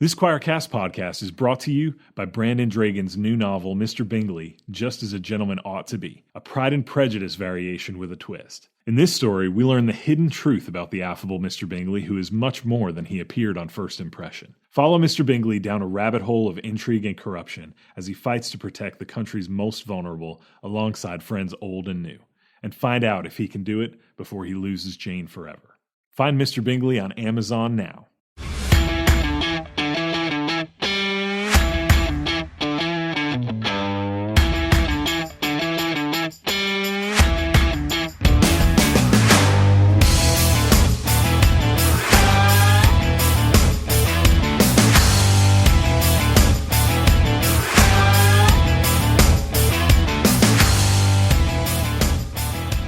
This Choircast podcast is brought to you by Brandon Dragon's new novel, Mr. Bingley, Just as a Gentleman Ought to Be, a Pride and Prejudice variation with a twist. In this story, we learn the hidden truth about the affable Mr. Bingley, who is much more than he appeared on first impression. Follow Mr. Bingley down a rabbit hole of intrigue and corruption as he fights to protect the country's most vulnerable alongside friends old and new, and find out if he can do it before he loses Jane forever. Find Mr. Bingley on Amazon now.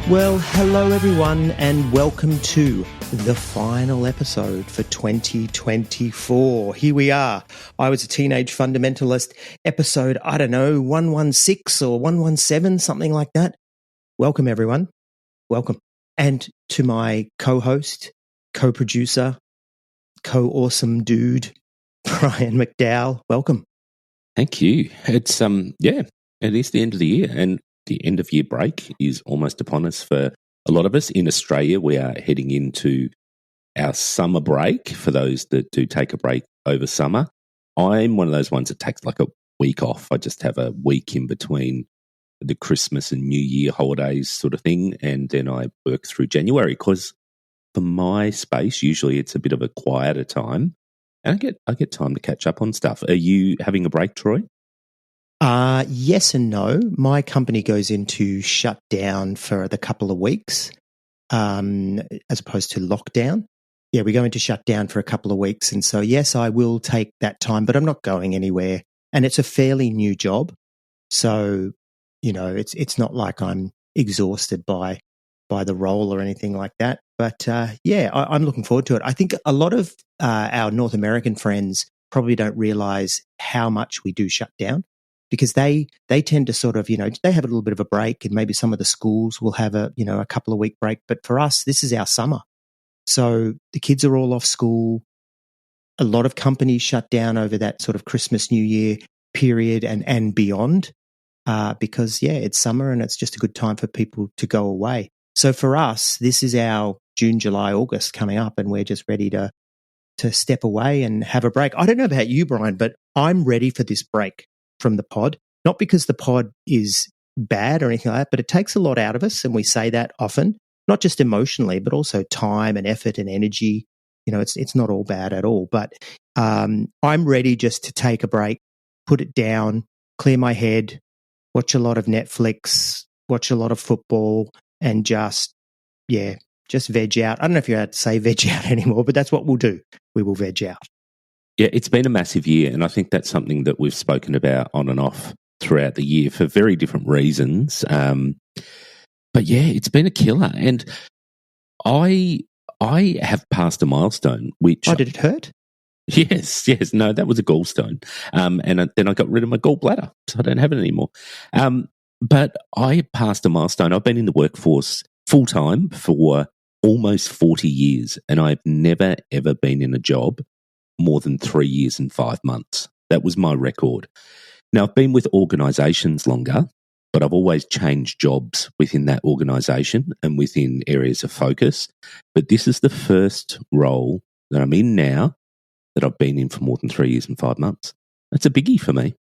Well, hello everyone, and welcome to the final episode for 2024. Here we are. I Was a Teenage Fundamentalist, episode, 116 or 117, something like that. Welcome everyone. Welcome. And to my co-host, co-producer, co-awesome dude, Brian McDowell. Welcome. Thank you. It's it is the end of the year, and the end of year break is almost upon us for a lot of us. In Australia, we are heading into our summer break for those that do take a break over summer. I'm one of those ones that takes like a week off. I just have a week in between the Christmas and New Year holidays sort of thing, and then I work through January because for my space, usually it's a bit of a quieter time, and I get time to catch up on stuff. Are you having a break, Troy? Yes and no. My company goes into shutdown for the couple of weeks, as opposed to lockdown. Yeah, we go into shutdown for a couple of weeks. And so, yes, I will take that time, but I'm not going anywhere. And it's a fairly new job. So, you know, it's not like I'm exhausted by the role or anything like that. But, I'm looking forward to it. I think a lot of our North American friends probably don't realize how much we do shut down, because they tend to sort of, they have a little bit of a break, and maybe some of the schools will have a couple of week break. But for us, this is our summer. So the kids are all off school. A lot of companies shut down over that sort of Christmas, New Year period and beyond, because, it's summer and it's just a good time for people to go away. So for us, this is our June, July, August coming up, and we're just ready to step away and have a break. I don't know about you, Brian, but I'm ready for this break from the pod, not because the pod is bad or anything like that, but it takes a lot out of us, and we say that often, not just emotionally, but also time and effort and energy. It's not all bad at all, but I'm ready just to take a break, put it down, clear my head, watch a lot of Netflix, watch a lot of football, and just veg out. I don't know if you're allowed to say veg out anymore, but that's what we'll do. We will veg out. Yeah, it's been a massive year, and I think that's something that we've spoken about on and off throughout the year for very different reasons. But yeah, it's been a killer, and I have passed a milestone. Which did it hurt? Yes, no, that was a gallstone, and then I got rid of my gallbladder, so I don't have it anymore. But I passed a milestone. I've been in the workforce full time for almost 40 years, and I've never ever been in a job more than 3 years and 5 months. That was my record. Now, I've been with organisations longer, but I've always changed jobs within that organisation and within areas of focus. But this is the first role that I'm in now that I've been in for more than 3 years and 5 months. That's a biggie for me.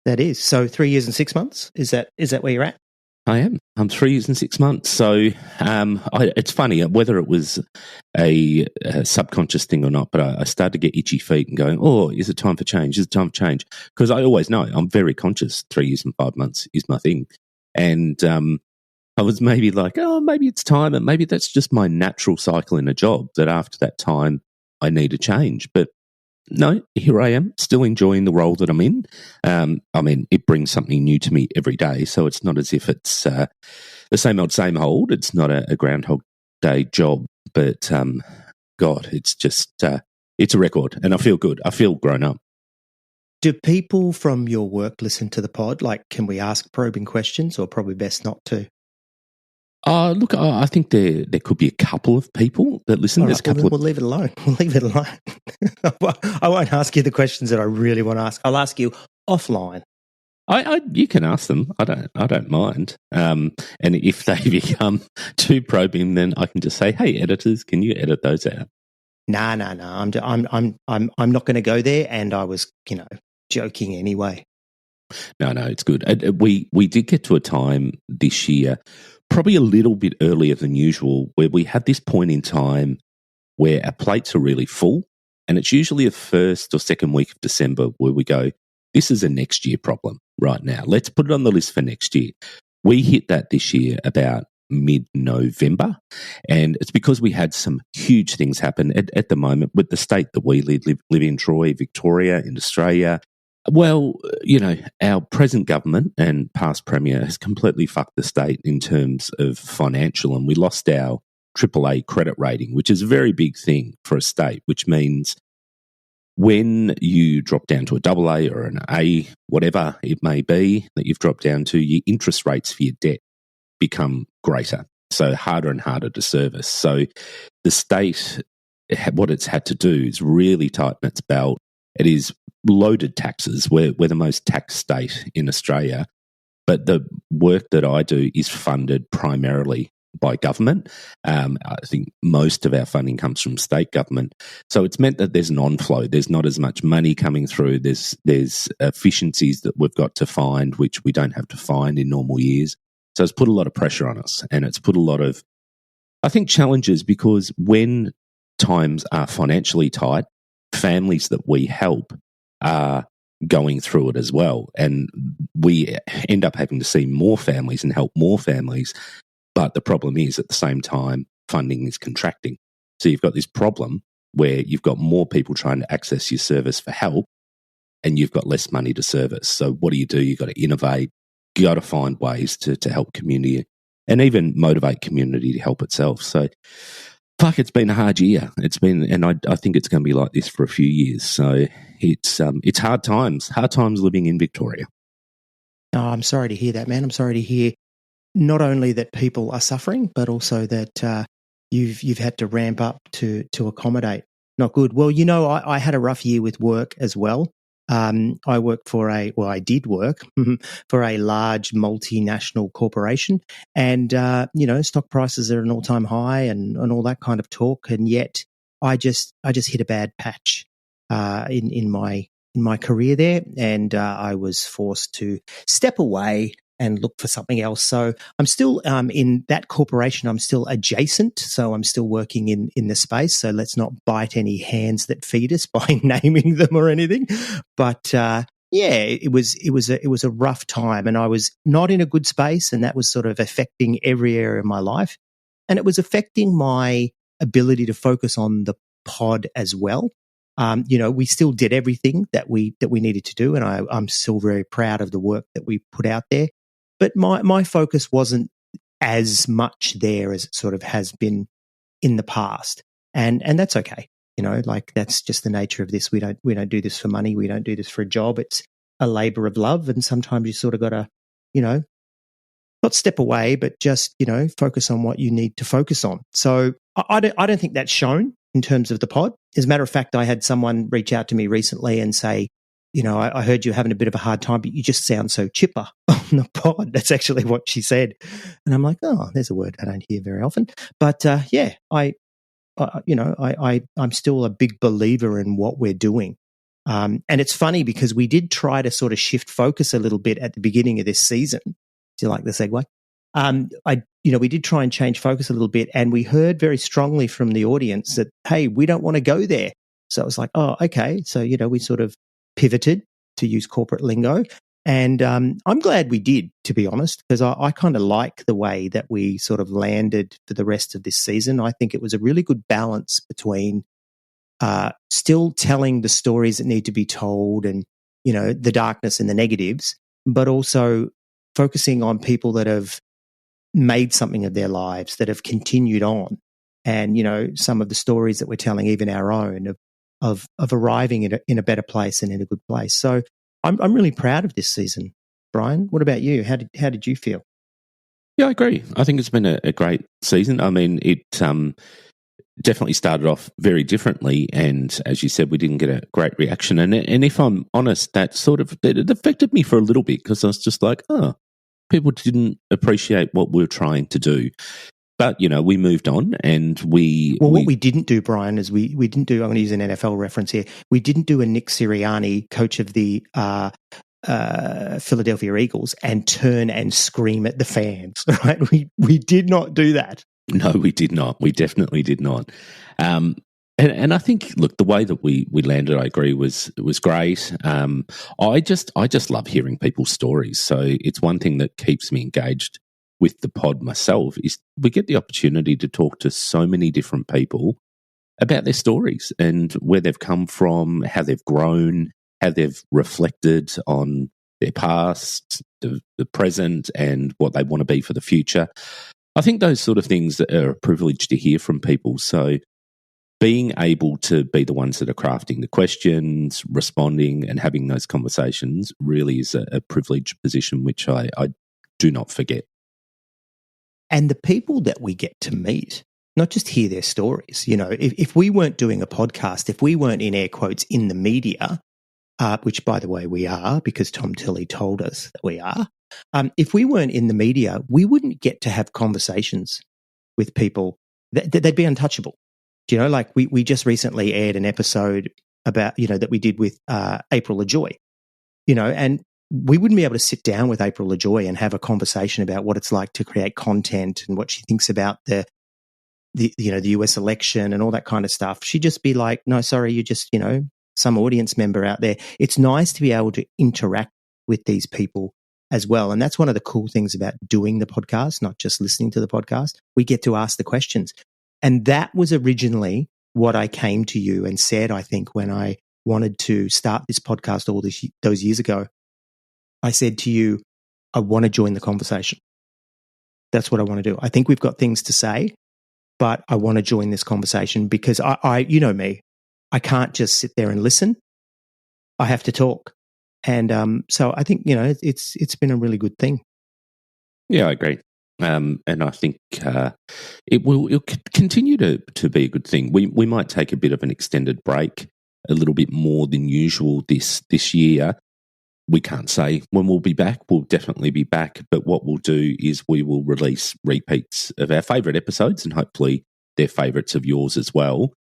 That is. So 3 years and 6 months? Is that where you're at? I am. I'm 3 years and 6 months. So it's funny whether it was a subconscious thing or not, but I started to get itchy feet and going, is it time for change? Is it time for change? Because I always know I'm very conscious 3 years and 5 months is my thing. And I was maybe like, maybe it's time, and maybe that's just my natural cycle in a job, that after that time I need a change. But no, here I am, still enjoying the role that I'm in. It brings something new to me every day, so it's not as if it's the same old. It's not a Groundhog Day job, but God, it's just it's a record, and I feel good. I feel grown up. Do people from your work listen to the pod? Like, can we ask probing questions, or probably best not to? Look, I think there could be a couple of people that listen. All There's right, a couple we'll leave it alone. We'll leave it alone. I won't ask you the questions that I really want to ask. I'll ask you offline. You can ask them. I don't mind. And if they become too probing, then I can just say, "Hey, editors, can you edit those out?" No. I'm not going to go there. And I was, joking anyway. No, it's good. We did get to a time this year, probably a little bit earlier than usual, where we had this point in time where our plates are really full, and it's usually the first or second week of December where we go, this is a next year problem right now. Let's put it on the list for next year. We hit that this year about mid-November, and it's because we had some huge things happen at the moment with the state that we live in, Troy, Victoria, in Australia. Well, our present government and past Premier has completely fucked the state in terms of financial, and we lost our AAA credit rating, which is a very big thing for a state, which means when you drop down to a AA or an A, whatever it may be that you've dropped down to, your interest rates for your debt become greater, so harder and harder to service. So the state, what it's had to do is really tighten its belt. It is loaded taxes. We're the most taxed state in Australia, but the work that I do is funded primarily by government. I think most of our funding comes from state government. So it's meant that there's an on-flow. There's not as much money coming through. There's efficiencies that we've got to find, which we don't have to find in normal years. So it's put a lot of pressure on us, and it's put a lot of, I think, challenges, because when times are financially tight, families that we help are going through it as well. And we end up having to see more families and help more families. But the problem is, at the same time, funding is contracting. So you've got this problem where you've got more people trying to access your service for help, and you've got less money to service. So what do? You've got to innovate. You got to find ways to help community and even motivate community to help itself. So, it's been a hard year. It's been, and I think it's going to be like this for a few years. So it's hard times living in Victoria. Oh, I'm sorry to hear that, man. I'm sorry to hear not only that people are suffering, but also that you've had to ramp up to accommodate. Not good. Well, I had a rough year with work as well. I did work for a large multinational corporation, and stock prices are at an all-time high and all that kind of talk. And yet, I just hit a bad patch in my career there, and I was forced to step away and look for something else. So I'm still in that corporation. I'm still adjacent, so I'm still working in the space. So let's not bite any hands that feed us by naming them or anything. But it was a rough time, and I was not in a good space, and that was sort of affecting every area of my life, and it was affecting my ability to focus on the pod as well. We still did everything that we needed to do, and I'm still very proud of the work that we put out there. But my focus wasn't as much there as it sort of has been in the past, and that's okay. That's just the nature of this. We don't do this for money. We don't do this for a job. It's a labor of love, and sometimes you sort of got to, not step away, but just focus on what you need to focus on. So I don't think that's shown in terms of the pod. As a matter of fact, I had someone reach out to me recently and say, I heard you're having a bit of a hard time, but you just sound so chipper on the pod. That's actually what she said. And I'm like, oh, there's a word I don't hear very often. But I'm still a big believer in what we're doing. And it's funny because we did try to sort of shift focus a little bit at the beginning of this season. Do you like the segue? We did try and change focus a little bit, and we heard very strongly from the audience that, hey, we don't want to go there. So it was like, oh, okay. So, we sort of pivoted, to use corporate lingo. And I'm glad we did, to be honest, because I kind of like the way that we sort of landed for the rest of this season. I think it was a really good balance between still telling the stories that need to be told and, the darkness and the negatives, but also focusing on people that have made something of their lives, that have continued on. And, some of the stories that we're telling, even our own, of arriving in a better place and in a good place. So I'm really proud of this season. Brian, what about you? How did you feel? Yeah, I agree. I think it's been a great season. I mean, it definitely started off very differently, and as you said, we didn't get a great reaction. And if I'm honest, that sort of it affected me for a little bit because I was just like, oh, people didn't appreciate what we were trying to do. But we moved on, and what we didn't do, Brian, is we didn't do. I'm going to use an NFL reference here. We didn't do a Nick Sirianni, coach of the Philadelphia Eagles, and turn and scream at the fans. Right? We did not do that. No, we did not. We definitely did not. And I think, look, the way that we landed, I agree, was great. I just love hearing people's stories. So it's one thing that keeps me engaged with the pod myself is we get the opportunity to talk to so many different people about their stories and where they've come from, how they've grown, how they've reflected on their past, the present, and what they want to be for the future. I think those sort of things are a privilege to hear from people. So being able to be the ones that are crafting the questions, responding, and having those conversations really is a privileged position, which I do not forget. And the people that we get to meet, not just hear their stories. If we weren't doing a podcast, if we weren't in air quotes in the media, which by the way we are because Tom Tilley told us that we are, if we weren't in the media, we wouldn't get to have conversations with people. They'd be untouchable. Like we just recently aired an episode about, that we did with April LaJoy, and we wouldn't be able to sit down with April LaJoy and have a conversation about what it's like to create content and what she thinks about the US election and all that kind of stuff. She'd just be like, no, sorry, you're just, some audience member out there. It's nice to be able to interact with these people as well. And that's one of the cool things about doing the podcast, not just listening to the podcast. We get to ask the questions. And that was originally what I came to you and said, I think, when I wanted to start this podcast all those years ago. I said to you, I want to join the conversation. That's what I want to do. I think we've got things to say, but I want to join this conversation because I you know me, I can't just sit there and listen. I have to talk. And so I think, it's been a really good thing. Yeah, I agree. And I think it'll continue to be a good thing. We might take a bit of an extended break, a little bit more than usual this year. We can't say when we'll be back. We'll definitely be back. But what we'll do is we will release repeats of our favourite episodes, and hopefully they're favourites of yours as well,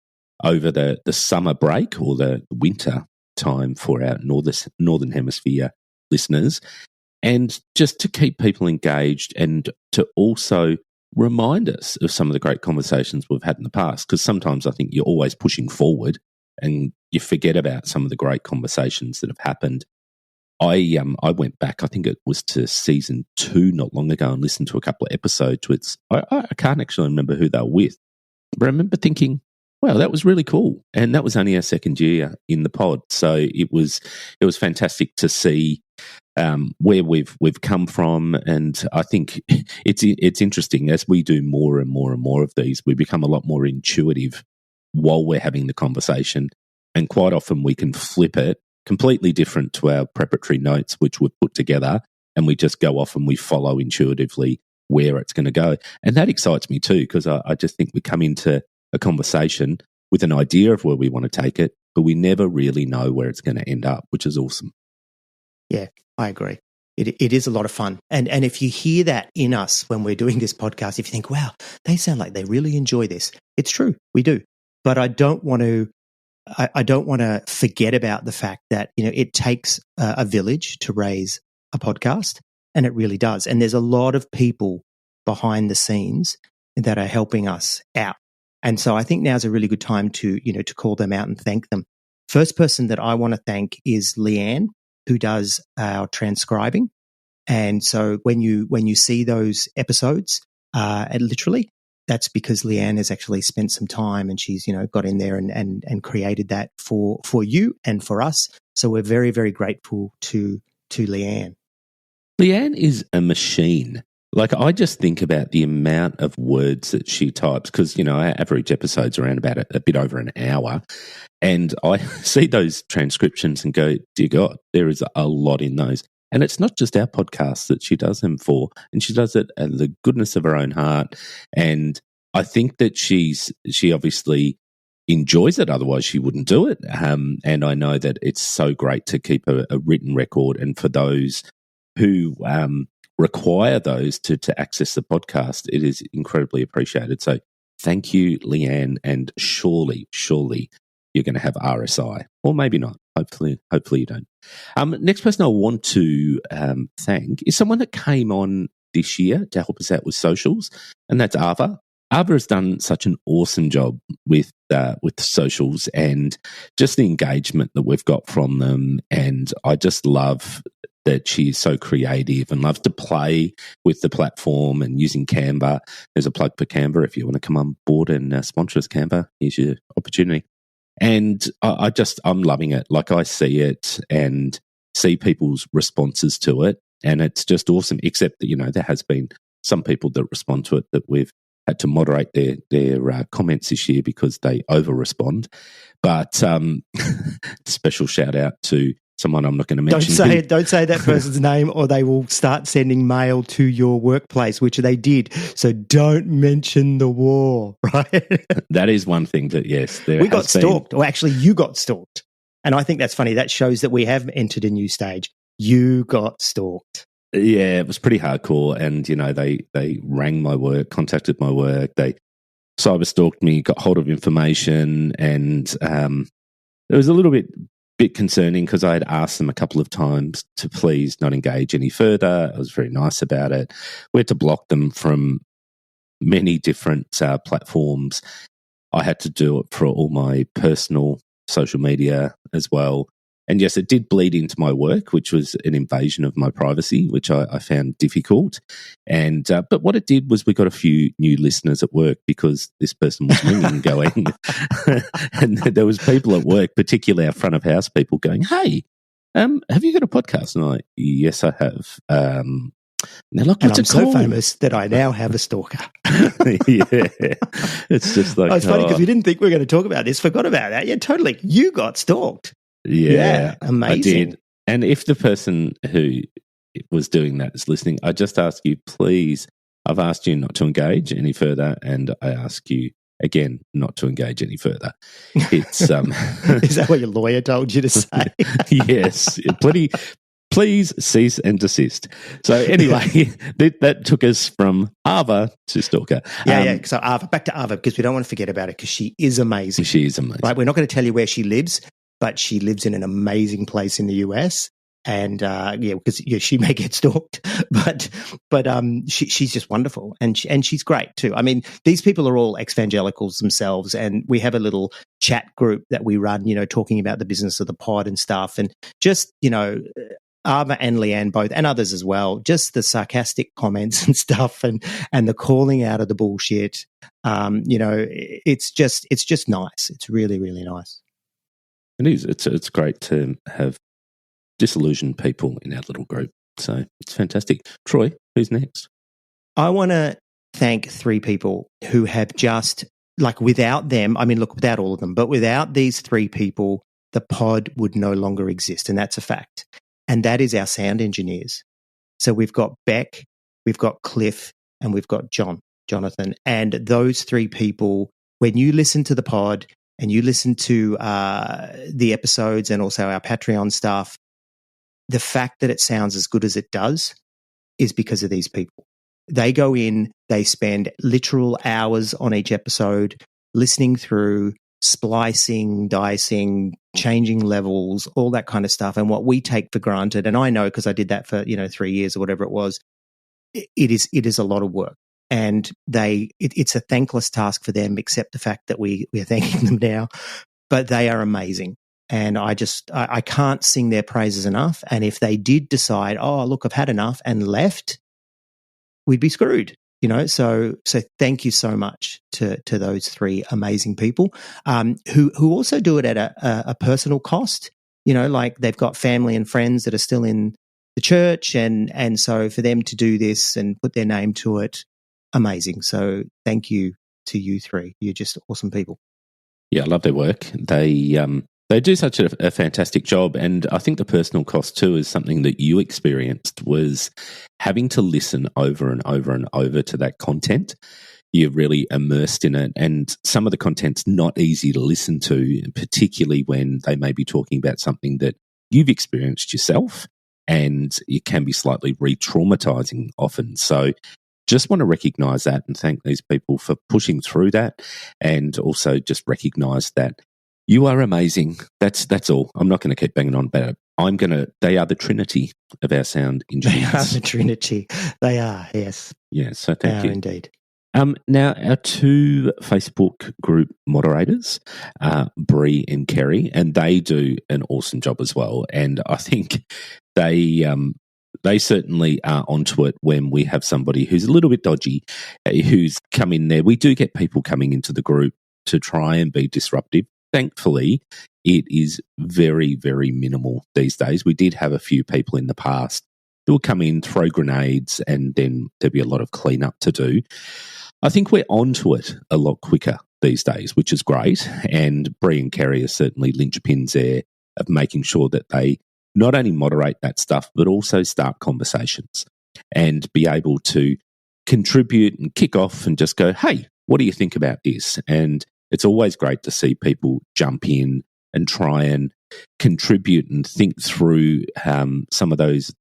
over the summer break or the winter time for our Northern Hemisphere listeners. And just to keep people engaged and to also remind us of some of the great conversations we've had in the past. Because sometimes I think you're always pushing forward and you forget about some of the great conversations that have happened. I went back, I think it was to season 2 not long ago, and listened to a couple of episodes. I can't actually remember who they were with, but I remember thinking, wow, that was really cool. And that was only our second year in the pod. So it was fantastic to see where we've come from. And I think it's interesting as we do more and more and more of these, we become a lot more intuitive while we're having the conversation. And quite often we can flip it completely different to our preparatory notes, which we've put together, and we just go off and we follow intuitively where it's going to go. And that excites me too, because I just think we come into a conversation with an idea of where we want to take it, but we never really know where it's going to end up, which is awesome. Yeah, I agree. It is a lot of fun. And if you hear that in us when we're doing this podcast, if you think, wow, they sound like they really enjoy this, it's true, we do. But I don't want to forget about the fact that, it takes a village to raise a podcast, and it really does. And there's a lot of people behind the scenes that are helping us out. And so I think now's a really good time to call them out and thank them. First person that I want to thank is Leanne, who does our transcribing. And so when you see those episodes, literally, that's because Leanne has actually spent some time and she's, got in there and created that for you and for us. So we're very, very grateful to Leanne. Leanne is a machine. Like, I just think about the amount of words that she types because, our average episode's around about a bit over an hour. And I see those transcriptions and go, dear God, there is a lot in those. And it's not just our podcast that she does them for, and she does it out of the goodness of her own heart. And I think that she obviously enjoys it, otherwise she wouldn't do it. And I know that it's so great to keep a written record, and for those who require those to access the podcast, it is incredibly appreciated. So thank you, Leanne, and surely you're going to have RSI, or maybe not. Hopefully you don't. Next person I want to thank is someone that came on this year to help us out with socials, and that's Ava. Ava has done such an awesome job with the socials and just the engagement that we've got from them. And I just love that she is so creative and loves to play with the platform and using Canva. There's a plug for Canva. If you want to come on board and sponsor us, Canva, here's your opportunity. And I'm loving it. Like, I see it and see people's responses to it, and it's just awesome. Except that, there has been some people that respond to it that we've had to moderate their comments this year because they over-respond. But special shout out to someone I'm not going to mention. Don't say that person's name, or they will start sending mail to your workplace, which they did. So don't mention the war, right? That is one thing that, yes. We got stalked. Or actually, you got stalked. And I think that's funny. That shows that we have entered a new stage. You got stalked. Yeah, it was pretty hardcore. And, they rang my work, contacted my work. They cyber stalked me, got hold of information. And it was a little bit concerning because I had asked them a couple of times to please not engage any further. I was very nice about it. We had to block them from many different platforms. I had to do it for all my personal social media as well. And yes, it did bleed into my work, which was an invasion of my privacy, which I found difficult. And but what it did was we got a few new listeners at work because this person was ringing going. And there was people at work, particularly our front of house people, going, "Hey, have you got a podcast?" And I'm like, "Yes, I have." And they're like, "What's it called?" So famous that I now have a stalker. Yeah, it's just like, it's funny because we didn't think we were going to talk about this. Forgot about that. Yeah, totally. You got stalked. Yeah, amazing. I did. And if the person who was doing that is listening, I just ask you, please, I've asked you not to engage any further, and I ask you again not to engage any further. It's Is that what your lawyer told you to say? Yes, please cease and desist. So anyway, that took us from Ava to Stalker. Yeah. So back to Ava, because we don't want to forget about it, because she is amazing. She is amazing. Right, we're not going to tell you where she lives, but she lives in an amazing place in the US. And because she may get stalked, but she's just wonderful, and she's great too. I mean, these people are all ex-evangelicals themselves, and we have a little chat group that we run, talking about the business of the pod and stuff, and just Ava and Leanne both, and others as well, just the sarcastic comments and stuff, and the calling out of the bullshit. It's just nice. It's really, really nice. It is. It's great to have disillusioned people in our little group. So it's fantastic. Troy, who's next? I want to thank three people who have just, without them, without all of them, but without these three people, the pod would no longer exist. And that's a fact. And that is our sound engineers. So we've got Beck, we've got Cliff, and we've got Jonathan. And those three people, when you listen to the pod and you listen to the episodes and also our Patreon stuff, the fact that it sounds as good as it does is because of these people. They go in, they spend literal hours on each episode, listening through, splicing, dicing, changing levels, all that kind of stuff. And what we take for granted, and I know because I did that for 3 years or whatever it was, it is a lot of work. And it's a thankless task for them, except the fact that we're thanking them now. But they are amazing. And I can't sing their praises enough. And if they did decide, oh, look, I've had enough and left, we'd be screwed, So thank you so much to those three amazing people who also do it at a personal cost. They've got family and friends that are still in the church. And so for them to do this and put their name to it, amazing. So thank you to you three. You're just awesome people. Yeah, I love their work. They They do such a fantastic job. And I think the personal cost too is something that you experienced, was having to listen over and over and over to that content. You're really immersed in it. And some of the content's not easy to listen to, particularly when they may be talking about something that you've experienced yourself, and it can be slightly re-traumatizing often. So just want to recognize that and thank these people for pushing through that, and also just recognize that you are amazing. That's all. I'm not going to keep banging on about it. They are the Trinity of our sound engineers. They are the Trinity. They are, yes. Yeah, so thank you. Indeed. Now, our two Facebook group moderators, Bree and Kerry, and they do an awesome job as well. And I think they certainly are onto it when we have somebody who's a little bit dodgy, who's come in there. We do get people coming into the group to try and be disruptive. Thankfully, it is very, very minimal these days. We did have a few people in the past who will come in, throw grenades, and then there'd be a lot of cleanup to do. I think we're onto it a lot quicker these days, which is great. And Bree and Kerry are certainly linchpins there of making sure that they not only moderate that stuff, but also start conversations and be able to contribute and kick off and just go, hey, what do you think about this? And it's always great to see people jump in and try and contribute and think through some of those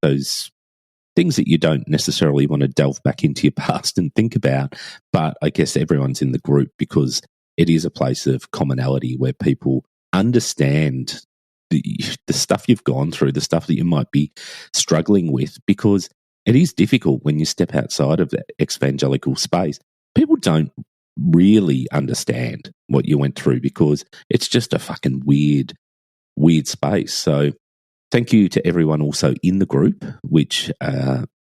things that you don't necessarily want to delve back into your past and think about. But I guess everyone's in the group because it is a place of commonality where people understand the stuff you've gone through, the stuff that you might be struggling with, because it is difficult when you step outside of the evangelical space. People don't really understand what you went through because it's just a fucking weird space. So thank you to everyone also in the group, which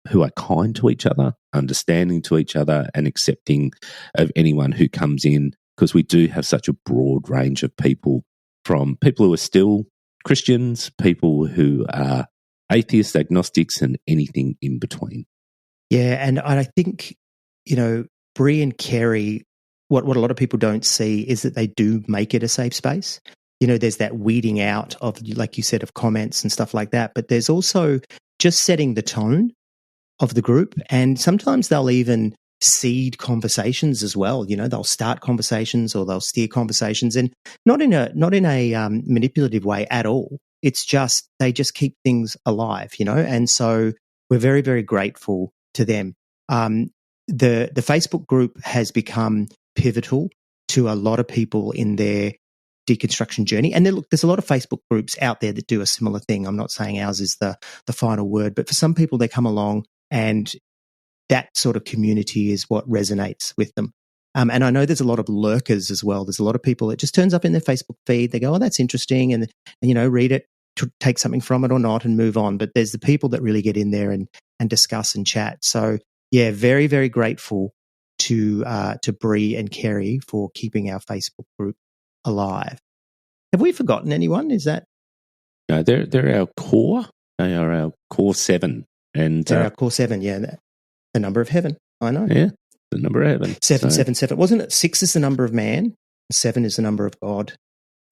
who are kind to each other, understanding to each other, and accepting of anyone who comes in, because we do have such a broad range of people, from people who are still Christians, people who are atheists, agnostics, and anything in between. Yeah, and I think, Bree and Kerry, what a lot of people don't see is that they do make it a safe space. There's that weeding out of, like you said, of comments and stuff like that. But there's also just setting the tone of the group. And sometimes they'll even seed conversations as well. They'll start conversations or they'll steer conversations, and not in a manipulative way at all. It's just, they just keep things alive, and so we're very, very grateful to them. The Facebook group has become pivotal to a lot of people in their deconstruction journey. And there's a lot of Facebook groups out there that do a similar thing. I'm not saying ours is the final word, but for some people, they come along and that sort of community is what resonates with them. And I know there's a lot of lurkers as well. There's a lot of people that just turns up in their Facebook feed. They go, oh, that's interesting. And read it, take something from it or not and move on. But there's the people that really get in there and discuss and chat. So yeah, very, very grateful to Bree and Kerry for keeping our Facebook group alive. Have we forgotten anyone? Is that? No, they're our core. They are our core 7. And they're our core 7, yeah. The number of heaven. I know. Yeah, the number of heaven. 777. Wasn't it 6 is the number of man? 7 is the number of God.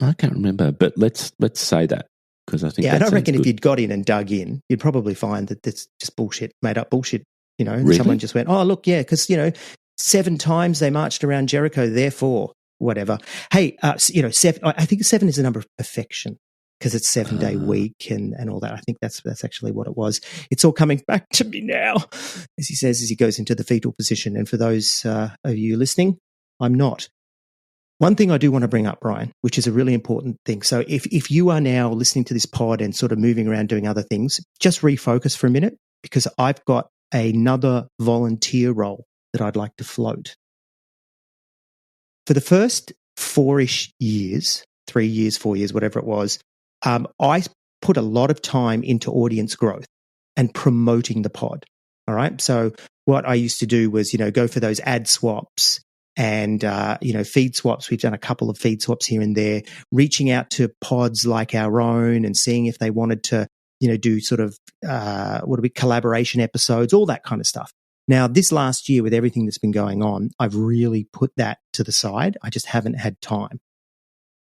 I can't remember, but let's say that, because I think. Yeah, and I reckon if you'd got in and dug in, you'd probably find that that's just bullshit, made up bullshit. Really? Someone just went, oh look, yeah, because 7 times they marched around Jericho, therefore whatever. Hey, 7. I think 7 is the number of perfection, because it's 7-day week and all that. I think that's actually what it was. It's all coming back to me now, as he says, as he goes into the fetal position. And for those of you listening, I'm not. One thing I do want to bring up, Brian, which is a really important thing. So if you are now listening to this pod and sort of moving around doing other things, just refocus for a minute, because I've got another volunteer role that I'd like to float. For the first 4-ish years, 3 years, 4 years, whatever it was, I put a lot of time into audience growth and promoting the pod. All right. So what I used to do was, go for those ad swaps and, feed swaps. We've done a couple of feed swaps here and there, reaching out to pods like our own and seeing if they wanted to, do sort of, collaboration episodes, all that kind of stuff. Now, this last year, with everything that's been going on, I've really put that to the side. I just haven't had time.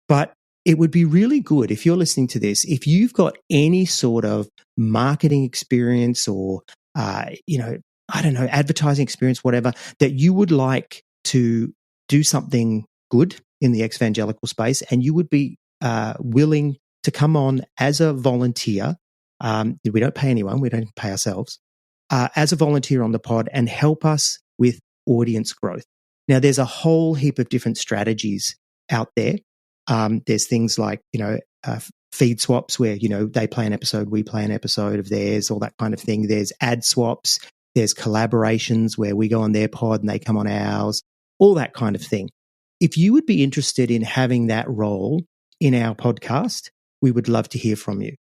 But it would be really good if you're listening to this, if you've got any sort of marketing experience or, advertising experience, whatever, that you would like to do something good in the ex-evangelical space, and you would be willing to come on as a volunteer. We don't pay anyone. We don't pay ourselves. As a volunteer on the pod and help us with audience growth. Now, there's a whole heap of different strategies out there. There's things like, feed swaps where, they play an episode, we play an episode of theirs, all that kind of thing. There's ad swaps. There's collaborations where we go on their pod and they come on ours, all that kind of thing. If you would be interested in having that role in our podcast, we would love to hear from you.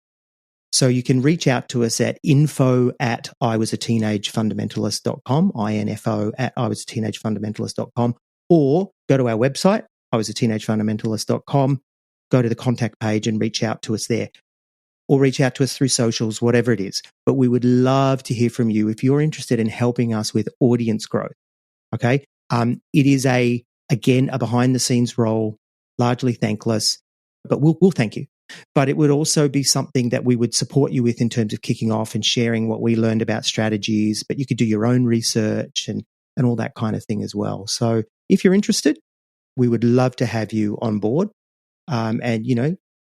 So you can reach out to us at info@iwasateenagefundamentalist.com, info@iwasateenagefundamentalist.com, or go to our website, iwasateenagefundamentalist.com, go to the contact page and reach out to us there. Or reach out to us through socials, whatever it is. But we would love to hear from you if you're interested in helping us with audience growth. Okay? It is again, a behind-the-scenes role, largely thankless, but we'll thank you. But it would also be something that we would support you with in terms of kicking off and sharing what we learned about strategies, but you could do your own research and all that kind of thing as well. So if you're interested, we would love to have you on board.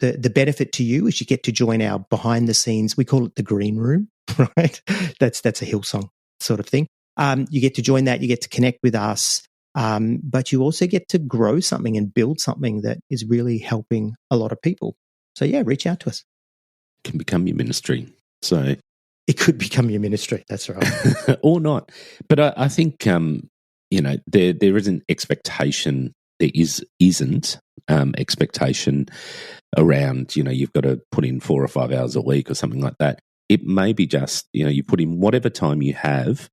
The benefit to you is you get to join our behind-the-scenes, we call it the green room, right? That's a Hillsong sort of thing. You get to join that, you get to connect with us, but you also get to grow something and build something that is really helping a lot of people. So yeah, reach out to us. Can become your ministry. So it could become your ministry. That's right. Or not. But I think, there is an expectation. There isn't expectation around, you've got to put in 4 or 5 hours a week or something like that. It may be just, you put in whatever time you have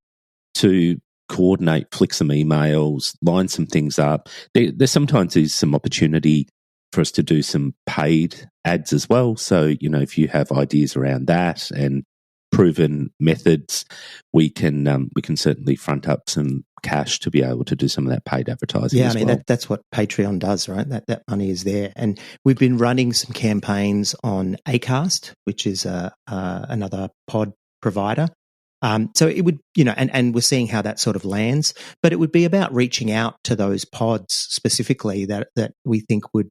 to coordinate, flick some emails, line some things up. There sometimes is some opportunity for us to do some paid ads as well. So, if you have ideas around that and proven methods, we can certainly front up some cash to be able to do some of that paid advertising. Yeah, as well. that's what Patreon does, right? That money is there, and we've been running some campaigns on Acast, which is another pod provider. So it would, and we're seeing how that sort of lands, but it would be about reaching out to those pods specifically that we think would,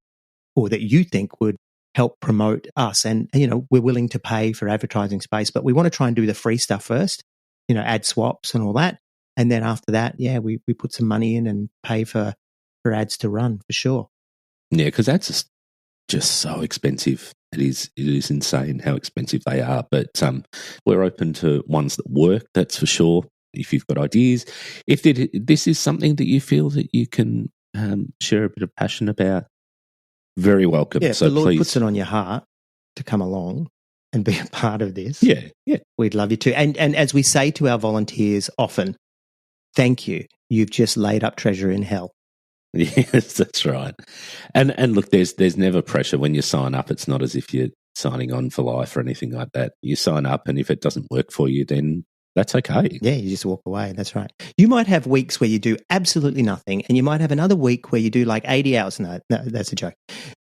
or that you think would help promote us. And, we're willing to pay for advertising space, but we want to try and do the free stuff first, ad swaps and all that. And then after that, yeah, we put some money in and pay for ads to run for sure. Yeah, because that's just so expensive. It is insane how expensive they are. But we're open to ones that work, that's for sure. If you've got ideas, if this is something that you feel that you can share a bit of passion about, very welcome. Yeah, so if the Lord please puts it on your heart to come along and be a part of this, yeah, we'd love you to. And as we say to our volunteers often, thank you. You've just laid up treasure in hell. Yes, that's right. And look, there's never pressure when you sign up. It's not as if you're signing on for life or anything like that. You sign up, and if it doesn't work for you, then that's okay. Yeah, you just walk away. That's right. You might have weeks where you do absolutely nothing, and you might have another week where you do like 80 hours. No, that's a joke.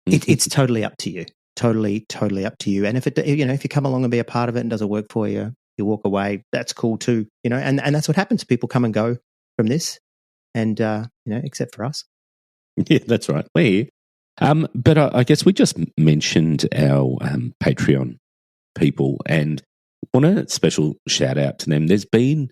It's totally up to you. Totally up to you. And if if you come along and be a part of it and doesn't work for you, you walk away. That's cool too. And that's what happens. People come and go from this, and except for us. Yeah, that's right. We're here. But I guess we just mentioned our Patreon people, and want a special shout out to them. There's been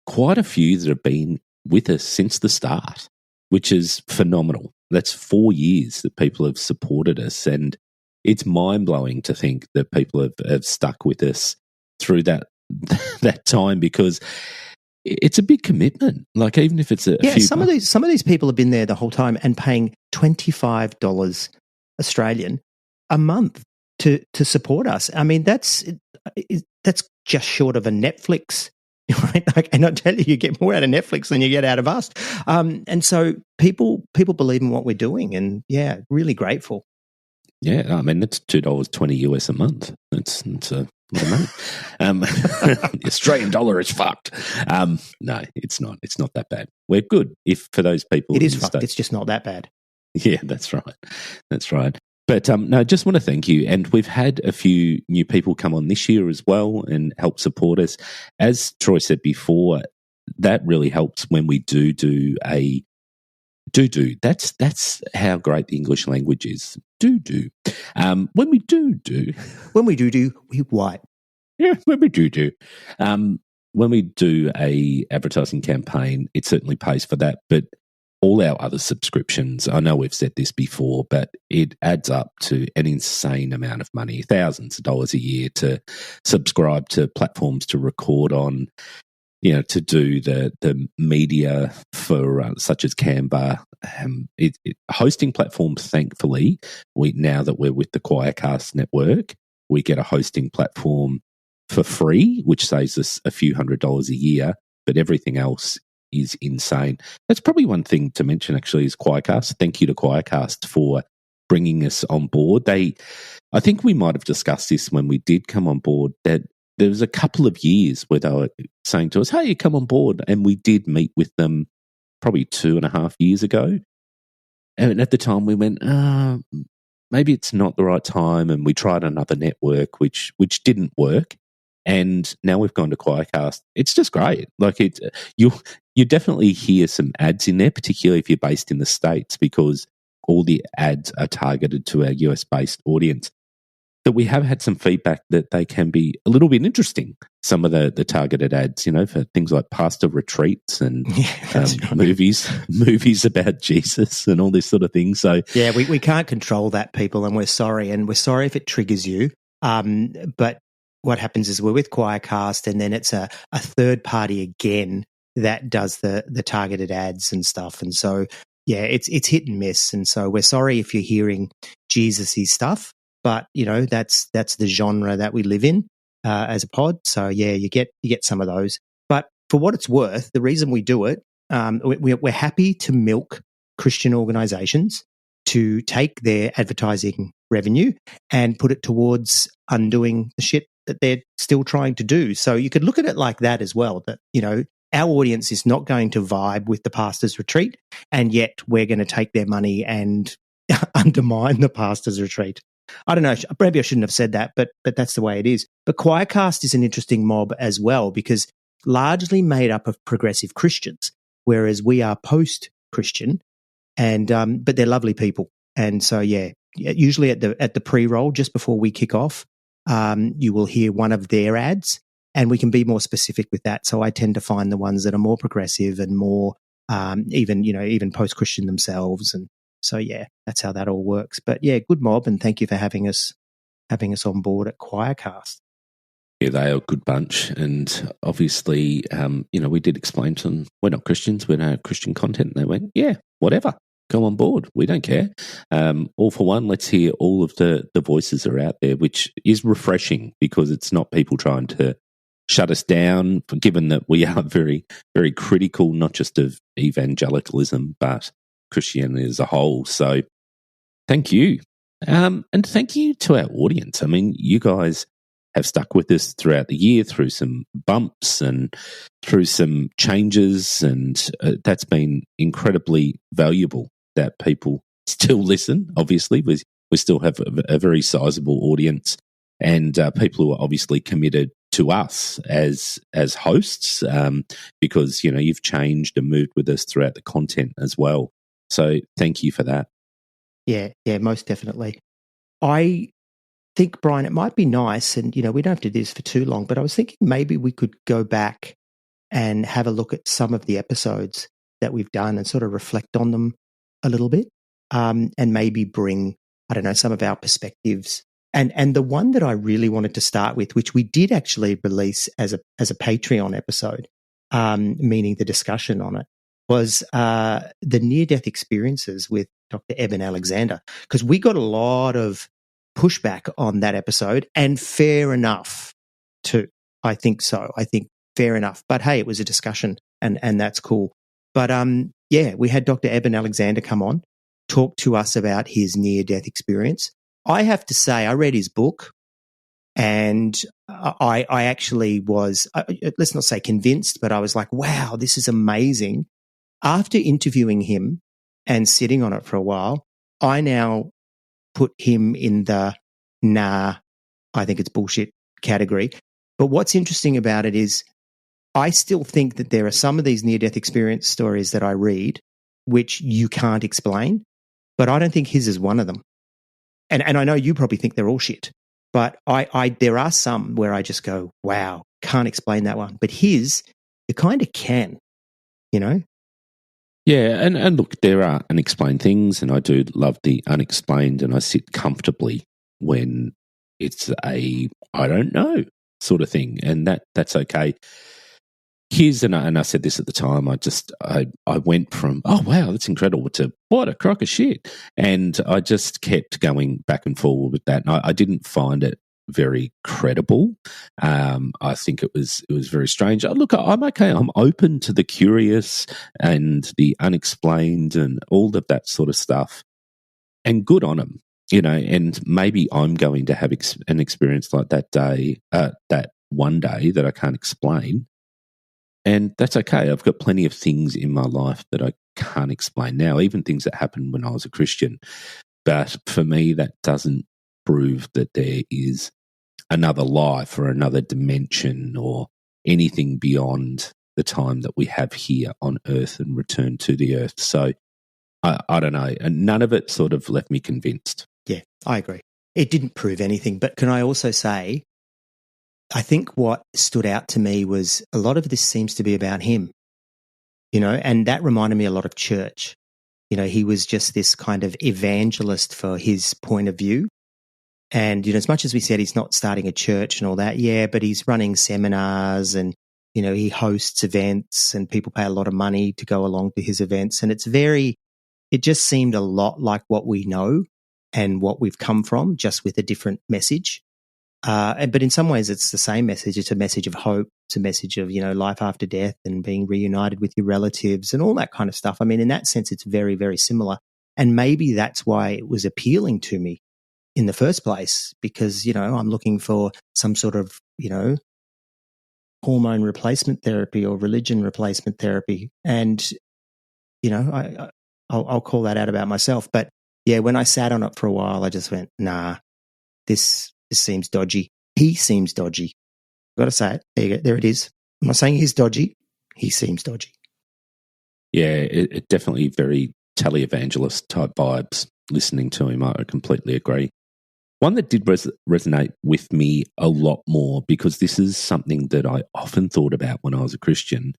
quite a few that have been with us since the start, which is phenomenal. That's 4 years that people have supported us, and it's mind-blowing to think that people have stuck with us through that time, because it's a big commitment. Like, even if it's a few some of these people have been there the whole time and paying $25 Australian a month to support us. I mean, that's just short of a Netflix, right? And I tell you get more out of Netflix than you get out of us. And so people believe in what we're doing, and yeah, really grateful. Yeah, I mean, that's $2.20 US a month. It's a lot of money. The Australian dollar is fucked. No, it's not. It's not that bad. We're good. If for those people, it is fucked. It's just not that bad. Yeah, that's right. That's right. But no, just want to thank you. And we've had a few new people come on this year as well and help support us. As Troy said before, that really helps when we do a do. That's how great the English language is. Do. When we do. When we do, we wipe. Yeah, when we do. When we do a advertising campaign, it certainly pays for that. But all our other subscriptions, I know we've said this before, but it adds up to an insane amount of money, thousands of dollars a year to subscribe to platforms to record on, to do the media for such as Canva. Hosting platforms, thankfully, now that we're with the Choircast network, we get a hosting platform for free, which saves us a few $100s a year, but everything else is insane. That's probably one thing to mention, actually, is Choircast. Thank you to Choircast for bringing us on board. I think we might have discussed this when we did come on board, that there was a couple of years where they were saying to us, hey, you come on board. And we did meet with them probably 2.5 years ago. And at the time we went, maybe it's not the right time. And we tried another network, which didn't work. And now we've gone to Choircast. It's just great. Like you definitely hear some ads in there, particularly if you're based in the States, because all the ads are targeted to our US-based audience. That we have had some feedback that they can be a little bit interesting. Some of the targeted ads, for things like pastor retreats and movies about Jesus and all this sort of thing. So yeah, we can't control that, people, and we're sorry. And we're sorry if it triggers you. But what happens is we're with Choircast, and then it's a third party again that does the targeted ads and stuff. And so, yeah, it's hit and miss. And so we're sorry if you're hearing Jesus-y stuff, but that's the genre that we live in as a pod. So yeah, you get some of those. But for what it's worth, the reason we do it, we're happy to milk Christian organizations to take their advertising revenue and put it towards undoing the shit that they're still trying to do. So you could look at it like that as well, that, our audience is not going to vibe with the pastor's retreat, and yet we're going to take their money and undermine the pastor's retreat. I don't know, maybe I shouldn't have said that, but that's the way it is. But Choircast is an interesting mob as well, because largely made up of progressive Christians, whereas we are post-Christian, and but they're lovely people. And so, yeah, usually at the pre-roll, just before we kick off, you will hear one of their ads, and we can be more specific with that. So I tend to find the ones that are more progressive and more even post-Christian themselves. And so, yeah, that's how that all works. But yeah, good mob, and thank you for having us on board at Choircast. Yeah, they are a good bunch. And obviously, we did explain to them, we're not Christians, we don't have Christian content. And they went, yeah, whatever. Come on board. We don't care. All for one, let's hear all of the voices that are out there, which is refreshing because it's not people trying to shut us down, given that we are very, very critical, not just of evangelicalism, but Christianity as a whole. So thank you. And thank you to our audience. I mean, you guys have stuck with us throughout the year, through some bumps and through some changes, and that's been incredibly valuable that people still listen. Obviously, we still have a very sizable audience, and people who are obviously committed to us as hosts, because you've changed and moved with us throughout the content as well. So thank you for that. Yeah, most definitely. I think, Brian, it might be nice, and we don't have to do this for too long, but I was thinking maybe we could go back and have a look at some of the episodes that we've done and sort of reflect on them a little bit, and maybe bring, I don't know, some of our perspectives. And the one that I really wanted to start with, which we did actually release as a Patreon episode, meaning the discussion on it, was the near-death experiences with Dr. Eben Alexander, because we got a lot of pushback on that episode, and fair enough too. I think so. I think fair enough. But hey, it was a discussion, and that's cool. But we had Dr. Eben Alexander come on, talk to us about his near-death experience. I have to say, I read his book, and I actually was, let's not say convinced, but I was like, wow, this is amazing. After interviewing him and sitting on it for a while, I now put him in the nah, I think it's bullshit category. But what's interesting about it is I still think that there are some of these near-death experience stories that I read which you can't explain, but I don't think his is one of them. And I know you probably think they're all shit, but there are some where I just go, wow, can't explain that one. But his, you kind of can, you know? Yeah, and look, there are unexplained things, and I do love the unexplained, and I sit comfortably when it's a I don't know sort of thing, and that's okay. Here's, and I said this at the time, I went from, oh, wow, that's incredible, to what a crock of shit. And I just kept going back and forward with that. And I didn't find it very credible. I think it was very strange. Look, I'm okay. I'm open to the curious and the unexplained and all of that sort of stuff. And good on them, you know, and maybe I'm going to have an experience like that day, that one day that I can't explain. And that's okay. I've got plenty of things in my life that I can't explain now, even things that happened when I was a Christian. But for me, that doesn't prove that there is another life or another dimension or anything beyond the time that we have here on earth and return to the earth. So I don't know. And none of it sort of left me convinced. Yeah, I agree. It didn't prove anything. But can I also say, I think what stood out to me was a lot of this seems to be about him, you know, and that reminded me a lot of church. You know, he was just this kind of evangelist for his point of view. And, you know, as much as we said he's not starting a church and all that, yeah, but he's running seminars and, you know, he hosts events and people pay a lot of money to go along to his events. And it just seemed a lot like what we know and what we've come from, just with a different message. But in some ways, it's the same message. It's a message of hope. It's a message of, you know, life after death and being reunited with your relatives and all that kind of stuff. I mean, in that sense, it's very, very similar. And maybe that's why it was appealing to me in the first place, because, you know, I'm looking for some sort of, you know, hormone replacement therapy or religion replacement therapy. And, you know, I'll call that out about myself. But yeah, when I sat on it for a while, I just went, nah, this seems dodgy. He seems dodgy. I've got to say it. There you go. There it is. I'm not saying he's dodgy. He seems dodgy. Yeah, it definitely very televangelist type vibes listening to him. I completely agree. One that did resonate with me a lot more, because this is something that I often thought about when I was a Christian,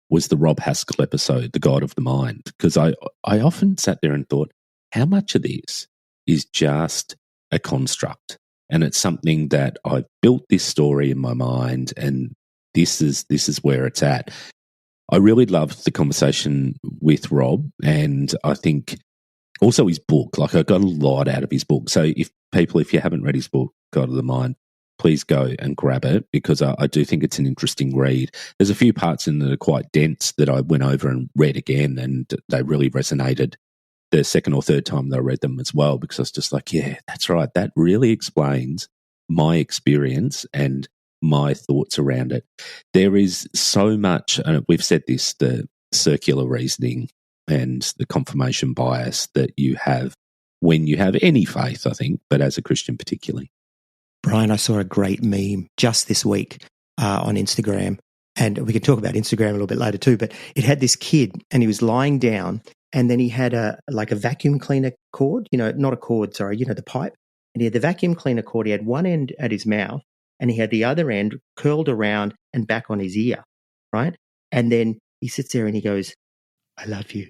was the Rob Haskell episode, The God of the Mind. Because I often sat there and thought, how much of this is just a construct? And it's something that I've built this story in my mind, and this is where it's at. I really loved the conversation with Rob, and I think also his book. Like, I got a lot out of his book. So if you haven't read his book, God of the Mind, please go and grab it, because I do think it's an interesting read. There's a few parts in that are quite dense that I went over and read again, and they really resonated the second or third time that I read them as well, because I was just like, yeah, that's right. That really explains my experience and my thoughts around it. There is so much, and we've said this, the circular reasoning and the confirmation bias that you have when you have any faith, I think, but as a Christian particularly. Brian, I saw a great meme just this week on Instagram, and we can talk about Instagram a little bit later too, but it had this kid and he was lying down, and then he had a vacuum cleaner cord, you know, not a cord, sorry, you know, the pipe. And he had the vacuum cleaner cord. He had one end at his mouth and he had the other end curled around and back on his ear, right? And then he sits there and he goes, I love you.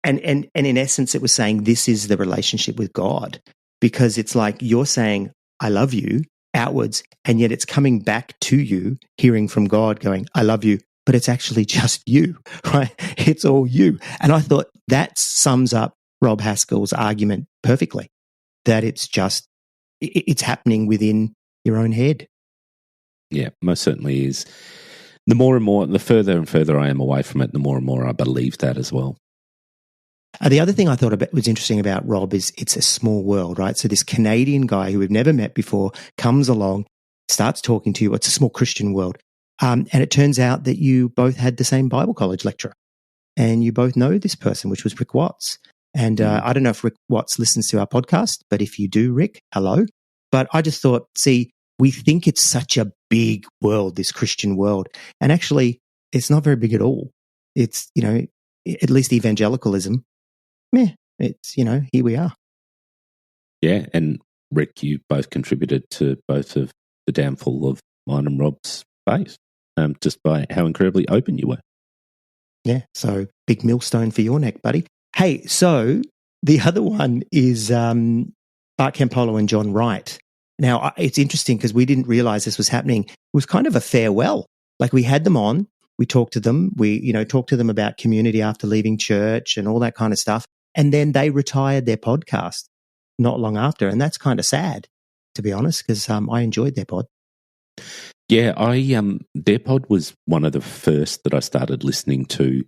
And in essence, it was saying this is the relationship with God, because it's like you're saying, I love you outwards, and yet it's coming back to you, hearing from God going, I love you. But it's actually just you, right? It's all you. And I thought that sums up Rob Haskell's argument perfectly, that it's happening within your own head. Yeah, most certainly is. The further and further I am away from it, the more and more I believe that as well. The other thing I thought was interesting about Rob is it's a small world, right? So this Canadian guy who we've never met before comes along, starts talking to you. It's a small Christian world. And it turns out that you both had the same Bible college lecturer, and you both know this person, which was Rick Watts. And I don't know if Rick Watts listens to our podcast, but if you do, Rick, hello. But I just thought, see, we think it's such a big world, this Christian world. And actually, it's not very big at all. It's, at least evangelicalism, it's, here we are. Yeah, and Rick, you both contributed to both of the downfall of mine and Rob's faith, just by how incredibly open you were. Yeah, so big millstone for your neck, buddy. Hey, so the other one is Bart Campolo and John Wright. Now, it's interesting because we didn't realize this was happening. It was kind of a farewell. Like, we had them on, we talked to them, we, talked to them about community after leaving church and all that kind of stuff. And then they retired their podcast not long after. And that's kind of sad, to be honest, because I enjoyed their pod. Yeah, their pod was one of the first that I started listening to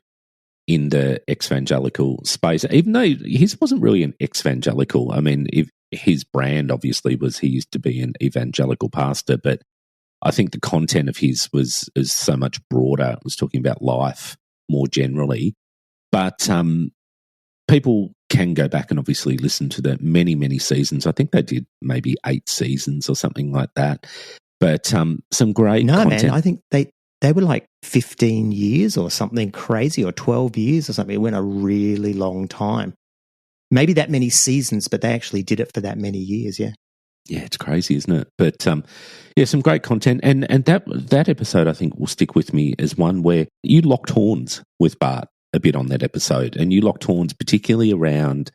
in the ex-evangelical space, even though his wasn't really an ex-evangelical. I mean, if his brand obviously was he used to be an evangelical pastor, but I think the content of his is so much broader. It was talking about life more generally. But people can go back and obviously listen to the many, many seasons. I think they did maybe 8 seasons or something like that. But some great content. Man, I think they were like 15 years or something crazy, or 12 years or something. It went a really long time. Maybe that many seasons, but they actually did it for that many years, yeah. Yeah, it's crazy, isn't it? But yeah, some great content. And that episode, I think, will stick with me as one where you locked horns with Bart a bit on that episode. And you locked horns particularly around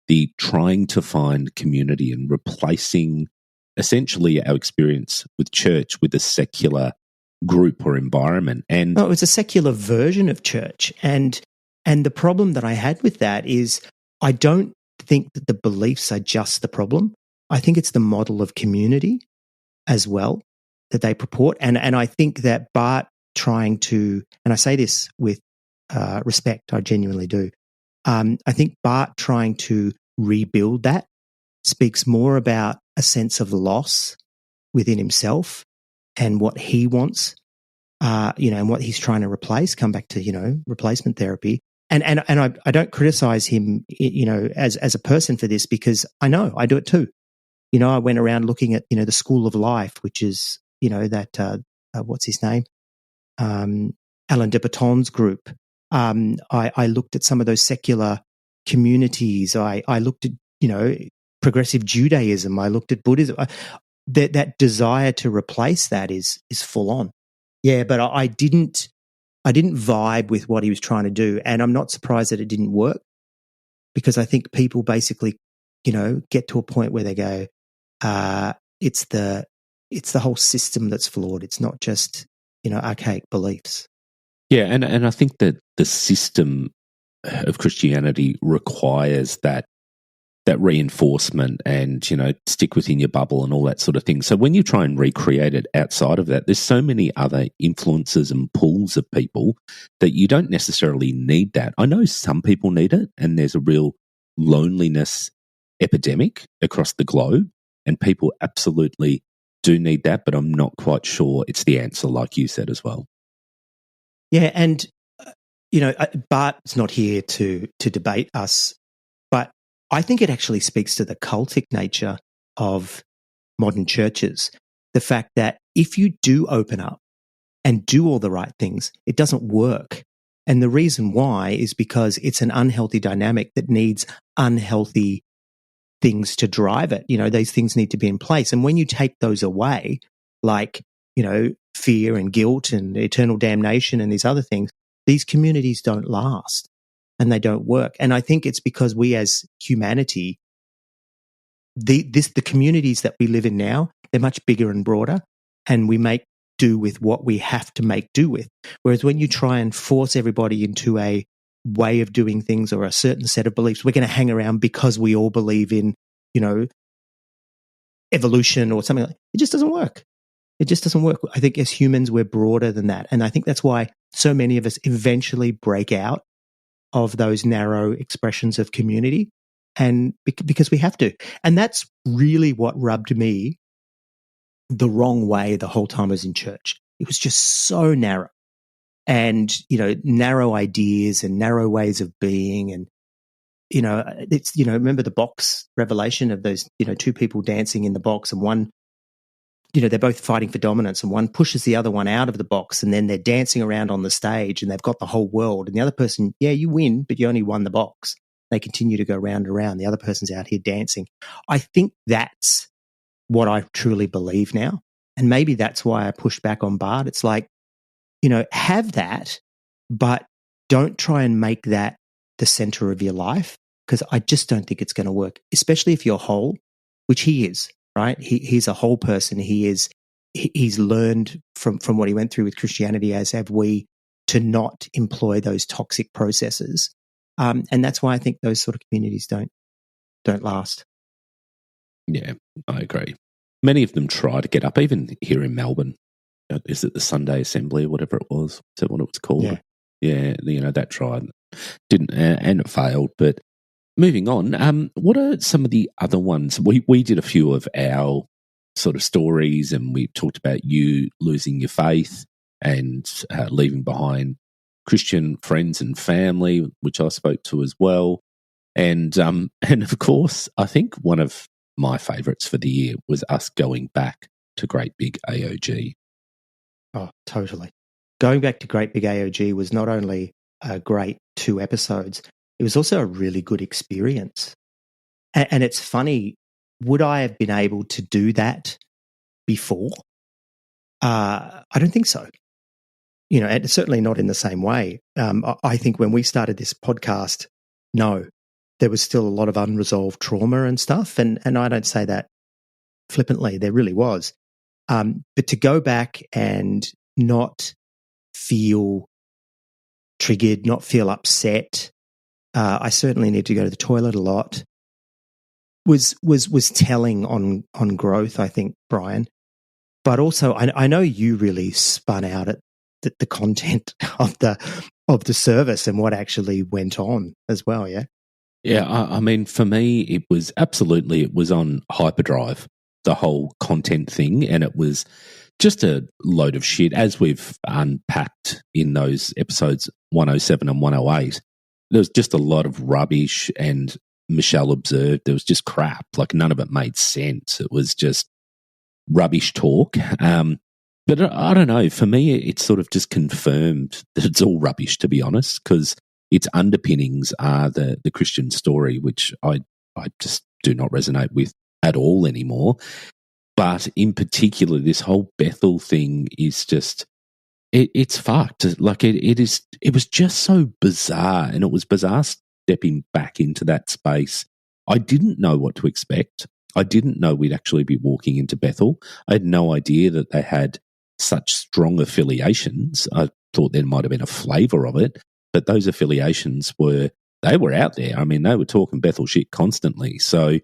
the trying to find community and replacing essentially our experience with church with a secular group or environment. And no, it was a secular version of church. And the problem that I had with that is I don't think that the beliefs are just the problem. I think it's the model of community as well that they purport. And I think that Bart trying to, and I say this with respect, I genuinely do. I think Bart trying to rebuild that speaks more about a sense of loss within himself and what he wants, and what he's trying to replace. Come back to, replacement therapy. And I don't criticize him, as a person for this, because I know I do it too. I went around looking at, the School of Life, which is, that, what's his name? Alain de Botton's group. I looked at some of those secular communities. I looked at, progressive Judaism. I looked at Buddhism. That desire to replace that is full on. Yeah, but I didn't vibe with what he was trying to do, and I'm not surprised that it didn't work, because I think people basically, get to a point where they go, it's the whole system that's flawed. It's not just, archaic beliefs. Yeah, and I think that the system of Christianity requires that reinforcement and, stick within your bubble and all that sort of thing. So when you try and recreate it outside of that, there's so many other influences and pulls of people that you don't necessarily need that. I know some people need it, and there's a real loneliness epidemic across the globe, and people absolutely do need that, but I'm not quite sure it's the answer, like you said as well. Yeah, and, Bart's not here to debate us, but I think it actually speaks to the cultic nature of modern churches. The fact that if you do open up and do all the right things, it doesn't work. And the reason why is because it's an unhealthy dynamic that needs unhealthy things to drive it. These things need to be in place. And when you take those away, like, fear and guilt and eternal damnation and these other things, these communities don't last. And they don't work. And I think it's because we as humanity, the communities that we live in now, they're much bigger and broader, and we make do with what we have to make do with. Whereas when you try and force everybody into a way of doing things or a certain set of beliefs, we're going to hang around because we all believe in, evolution or something like that. It just doesn't work. It just doesn't work. I think as humans, we're broader than that. And I think that's why so many of us eventually break out of those narrow expressions of community, and because we have to. And that's really what rubbed me the wrong way the whole time I was in church. It was just so narrow, and, narrow ideas and narrow ways of being. And it's, remember the box revelation of those, two people dancing in the box, and one, they're both fighting for dominance, and one pushes the other one out of the box, and then they're dancing around on the stage and they've got the whole world. And the other person, yeah, you win, but you only won the box. They continue to go round and round. The other person's out here dancing. I think that's what I truly believe now. And maybe that's why I pushed back on Bart. It's like, have that, but don't try and make that the center of your life, because I just don't think it's going to work, especially if you're whole, which he is, right? He's a whole person. He's learned from what he went through with Christianity, as have we, to not employ those toxic processes. And that's why I think those sort of communities don't last. Yeah, I agree. Many of them try to get up, even here in Melbourne. Is it the Sunday Assembly or whatever it was? Is that what it was called? Yeah, that tried. Didn't, and it failed. But moving on, what are some of the other ones? We did a few of our sort of stories, and we talked about you losing your faith and leaving behind Christian friends and family, which I spoke to as well. And of course, I think one of my favourites for the year was us going back to Great Big AOG. Oh, totally. Going back to Great Big AOG was not only a great 2 episodes, it was also a really good experience. And it's funny, would I have been able to do that before? I don't think so. And certainly not in the same way. I think when we started this podcast, no, there was still a lot of unresolved trauma and stuff. And I don't say that flippantly, there really was. But to go back and not feel triggered, not feel upset, I certainly need to go to the toilet a lot, was telling on growth, I think, Brian. But also, I know you really spun out at the content of the service and what actually went on as well, yeah? Yeah, I mean, for me, it was on hyperdrive, the whole content thing, and it was just a load of shit, as we've unpacked in those episodes 107 and 108. There was just a lot of rubbish, and Michelle observed there was just crap. Like, none of it made sense. It was just rubbish talk. But I don't know. For me, it sort of just confirmed that it's all rubbish, to be honest, because its underpinnings are the Christian story, which I just do not resonate with at all anymore. But in particular, this whole Bethel thing is just, it's fucked. Like, it was just so bizarre, and it was bizarre stepping back into that space. I didn't know what to expect. I didn't know we'd actually be walking into Bethel. I had no idea that they had such strong affiliations. I thought there might have been a flavour of it, but those affiliations were out there. I mean, they were talking Bethel shit constantly. So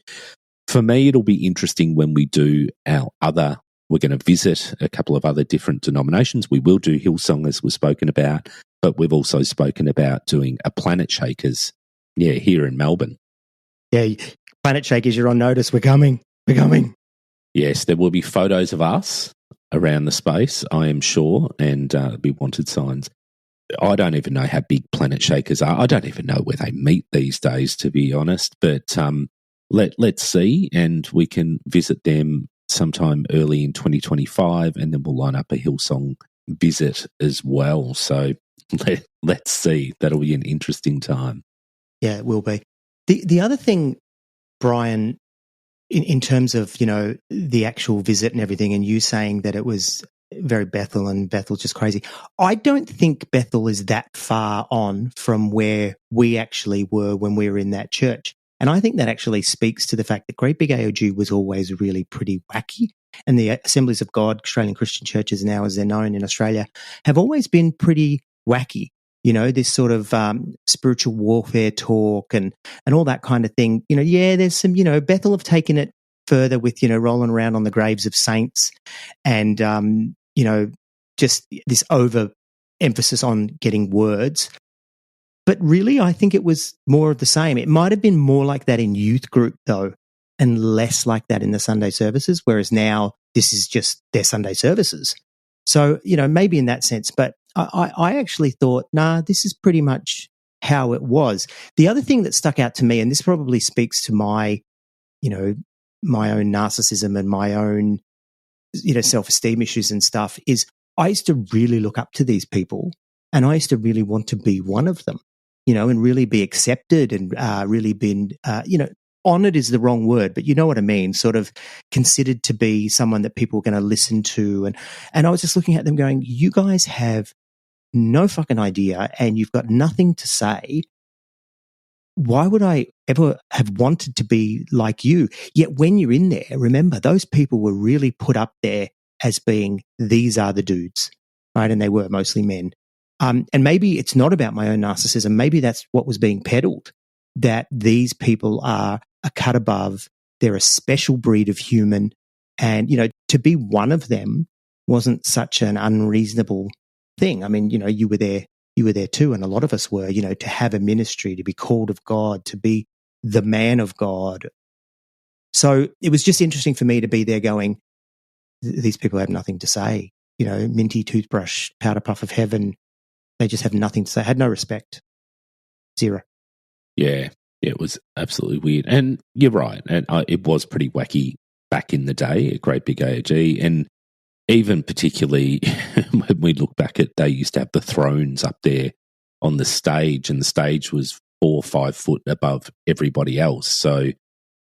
for me, it'll be interesting when we do we're going to visit a couple of other different denominations. We will do Hillsong, as we've spoken about, but we've also spoken about doing a Planet Shakers, here in Melbourne. Yeah, Planet Shakers, you're on notice. We're coming. Yes, there will be photos of us around the space, I am sure, and there'll be wanted signs. I don't even know how big Planet Shakers are. I don't even know where they meet these days, to be honest. But let's see, and we can visit them sometime early in 2025, and then we'll line up a Hillsong visit as well. So let's see. That'll be an interesting time. Yeah, it will be. The other thing, Brian, in terms of, the actual visit and everything, and you saying that it was very Bethel and Bethel's just crazy. I don't think Bethel is that far on from where we actually were when we were in that church. And I think that actually speaks to the fact that Great Big AOG was always really pretty wacky. And the Assemblies of God, Australian Christian churches now, as they're known in Australia, have always been pretty wacky. This sort of spiritual warfare talk and all that kind of thing. There's some, Bethel have taken it further with, rolling around on the graves of saints and, just this overemphasis on getting words. But really, I think it was more of the same. It might have been more like that in youth group, though, and less like that in the Sunday services, whereas now this is just their Sunday services. So, maybe in that sense. But I actually thought, this is pretty much how it was. The other thing that stuck out to me, and this probably speaks to my own narcissism and my own, self-esteem issues and stuff, is I used to really look up to these people, and I used to really want to be one of them, and really be accepted and really been, honored is the wrong word, but you know what I mean, sort of considered to be someone that people are going to listen to. And I was just looking at them going, you guys have no fucking idea and you've got nothing to say. Why would I ever have wanted to be like you? Yet when you're in there, remember, those people were really put up there as being, these are the dudes, right? And they were mostly men. And maybe it's not about my own narcissism. Maybe that's what was being peddled, that these people are a cut above. They're a special breed of human. And, to be one of them wasn't such an unreasonable thing. I mean, you were there too. And a lot of us were, to have a ministry, to be called of God, to be the man of God. So it was just interesting for me to be there going, these people have nothing to say, minty toothbrush, powder puff of heaven. They just have nothing to say. Had no respect. Zero. Yeah, it was absolutely weird. And you're right. And it was pretty wacky back in the day at Great Big AOG. And even particularly when we look back at, they used to have the thrones up there on the stage, and the stage was 4 or 5 foot above everybody else. So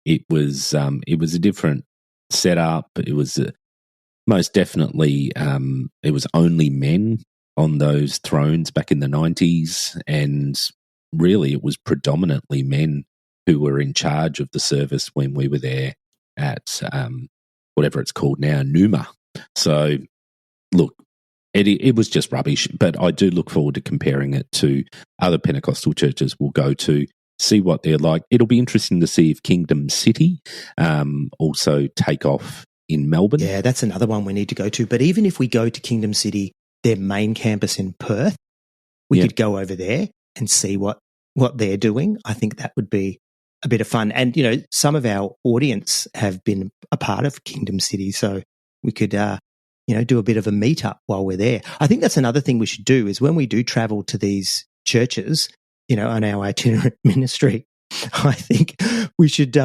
it was a different setup. It was most definitely it was only men on those thrones back in the 90s, and really it was predominantly men who were in charge of the service when we were there at whatever it's called now, Numa. So, look, it was just rubbish, but I do look forward to comparing it to other Pentecostal churches we'll go to, see what they're like. It'll be interesting to see if Kingdom City also take off in Melbourne. Yeah, that's another one we need to go to. But even if we go to Kingdom City, their main campus in Perth, we could go over there and see what they're doing. I think that would be a bit of fun. And, some of our audience have been a part of Kingdom City, so we could, do a bit of a meetup while we're there. I think that's another thing we should do, is when we do travel to these churches, on our itinerant ministry, I think we should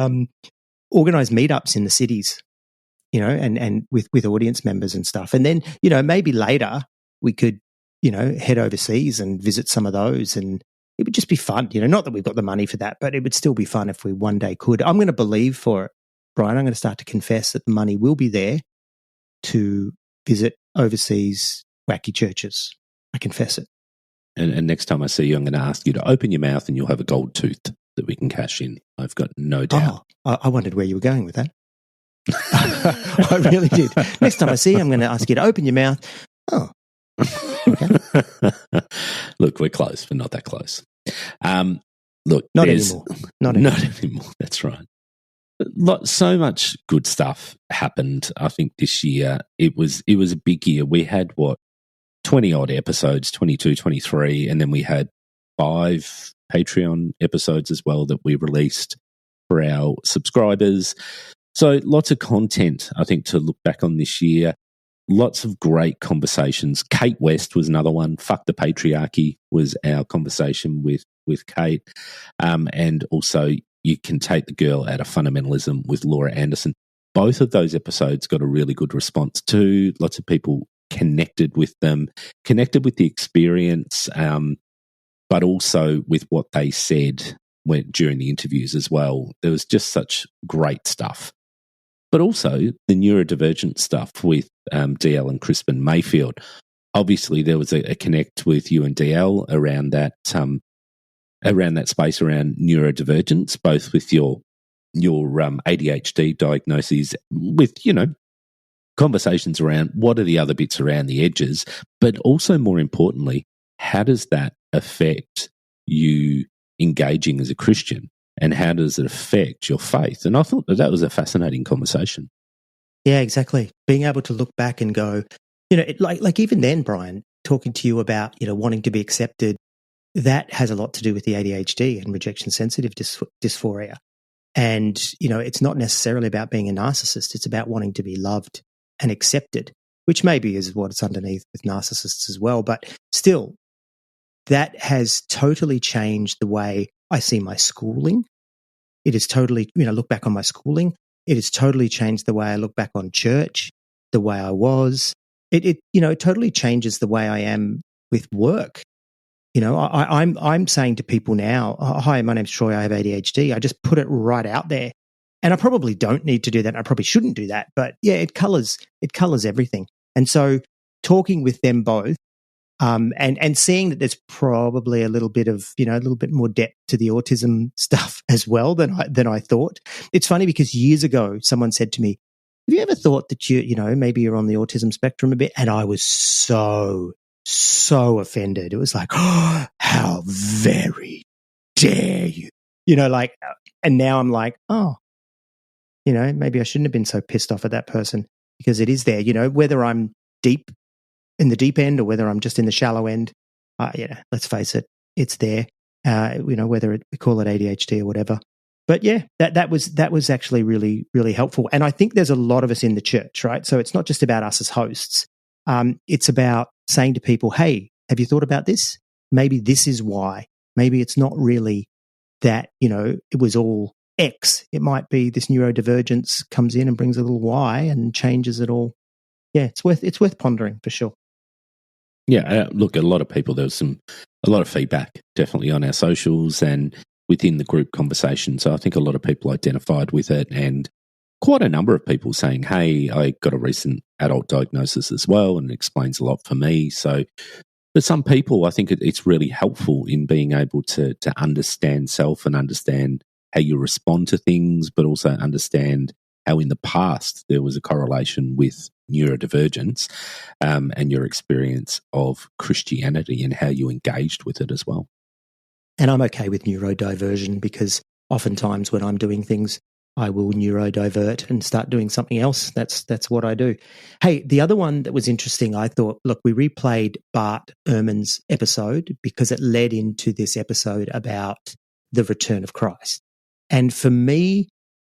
organize meetups in the cities, and with audience members and stuff. And then, maybe later we could, head overseas and visit some of those, and it would just be fun. Not that we've got the money for that, but it would still be fun if we one day could. I'm going to believe for it, Brian. I'm going to start to confess that the money will be there to visit overseas wacky churches. I confess it. And next time I see you, I'm going to ask you to open your mouth and you'll have a gold tooth that we can cash in. I've got no doubt. Oh, I wondered where you were going with that. I really did. Next time I see you, I'm going to ask you to open your mouth. Oh, okay. Look, we're close, but not that close. Look, not anymore. Not anymore. That's right. So much good stuff happened. I think this year it was a big year. We had 20 odd episodes, 22, 23, and then we had 5 Patreon episodes as well that we released for our subscribers. So lots of content, I think, to look back on this year. Lots of great conversations. Kate West was another one. Fuck the Patriarchy was our conversation with Kate. And also You Can Take the Girl Out of Fundamentalism with Laura Anderson. Both of those episodes got a really good response too. Lots of people connected with them, connected with the experience, but also with what they said during the interviews as well. There was just such great stuff. But also the neurodivergent stuff with DL and Crispin Mayfield. Obviously, there was a connect with you and DL around that space around neurodivergence, both with your ADHD diagnoses, with conversations around what are the other bits around the edges, but also more importantly, how does that affect you engaging as a Christian? And how does it affect your faith? And I thought that was a fascinating conversation. Yeah, exactly. Being able to look back and go, like even then, Brian, talking to you about, wanting to be accepted, that has a lot to do with the ADHD and rejection sensitive dysphoria. And, it's not necessarily about being a narcissist. It's about wanting to be loved and accepted, which maybe is what's underneath with narcissists as well. But still, that has totally changed the way I see my schooling. It has totally, look back on my schooling. It has totally changed the way I look back on church, the way I was. It totally changes the way I am with work. I'm saying to people now, hi, my name's Troy, I have ADHD. I just put it right out there. And I probably don't need to do that. I probably shouldn't do that. But yeah, it colors everything. And so talking with them both, and seeing that there's probably a little bit of, a little bit more depth to the autism stuff as well than I thought. It's funny because years ago, someone said to me, have you ever thought that maybe you're on the autism spectrum a bit? And I was so offended. It was like, oh, how very dare you? And now I'm like, oh, maybe I shouldn't have been so pissed off at that person, because it is there, whether I'm deep in the deep end or whether I'm just in the shallow end, let's face it, it's there. Whether we call it ADHD or whatever. But yeah, that was actually really, really helpful. And I think there's a lot of us in the church, right? So it's not just about us as hosts. It's about saying to people, hey, have you thought about this? Maybe this is why. Maybe it's not really that, it was all X. It might be this neurodivergence comes in and brings a little Y and changes it all. Yeah, it's worth pondering for sure. Yeah, look, a lot of people, there was a lot of feedback definitely on our socials and within the group conversation. So I think a lot of people identified with it, and quite a number of people saying, hey, I got a recent adult diagnosis as well, and it explains a lot for me. So for some people, I think it's really helpful in being able to understand self and understand how you respond to things, but also understand how in the past there was a correlation with neurodivergence and your experience of Christianity and how you engaged with it as well. And I'm okay with neurodiversion, because oftentimes when I'm doing things, I will neurodivert and start doing something else. That's what I do. Hey, the other one that was interesting, I thought, look, we replayed Bart Ehrman's episode because it led into this episode about the return of Christ. And for me,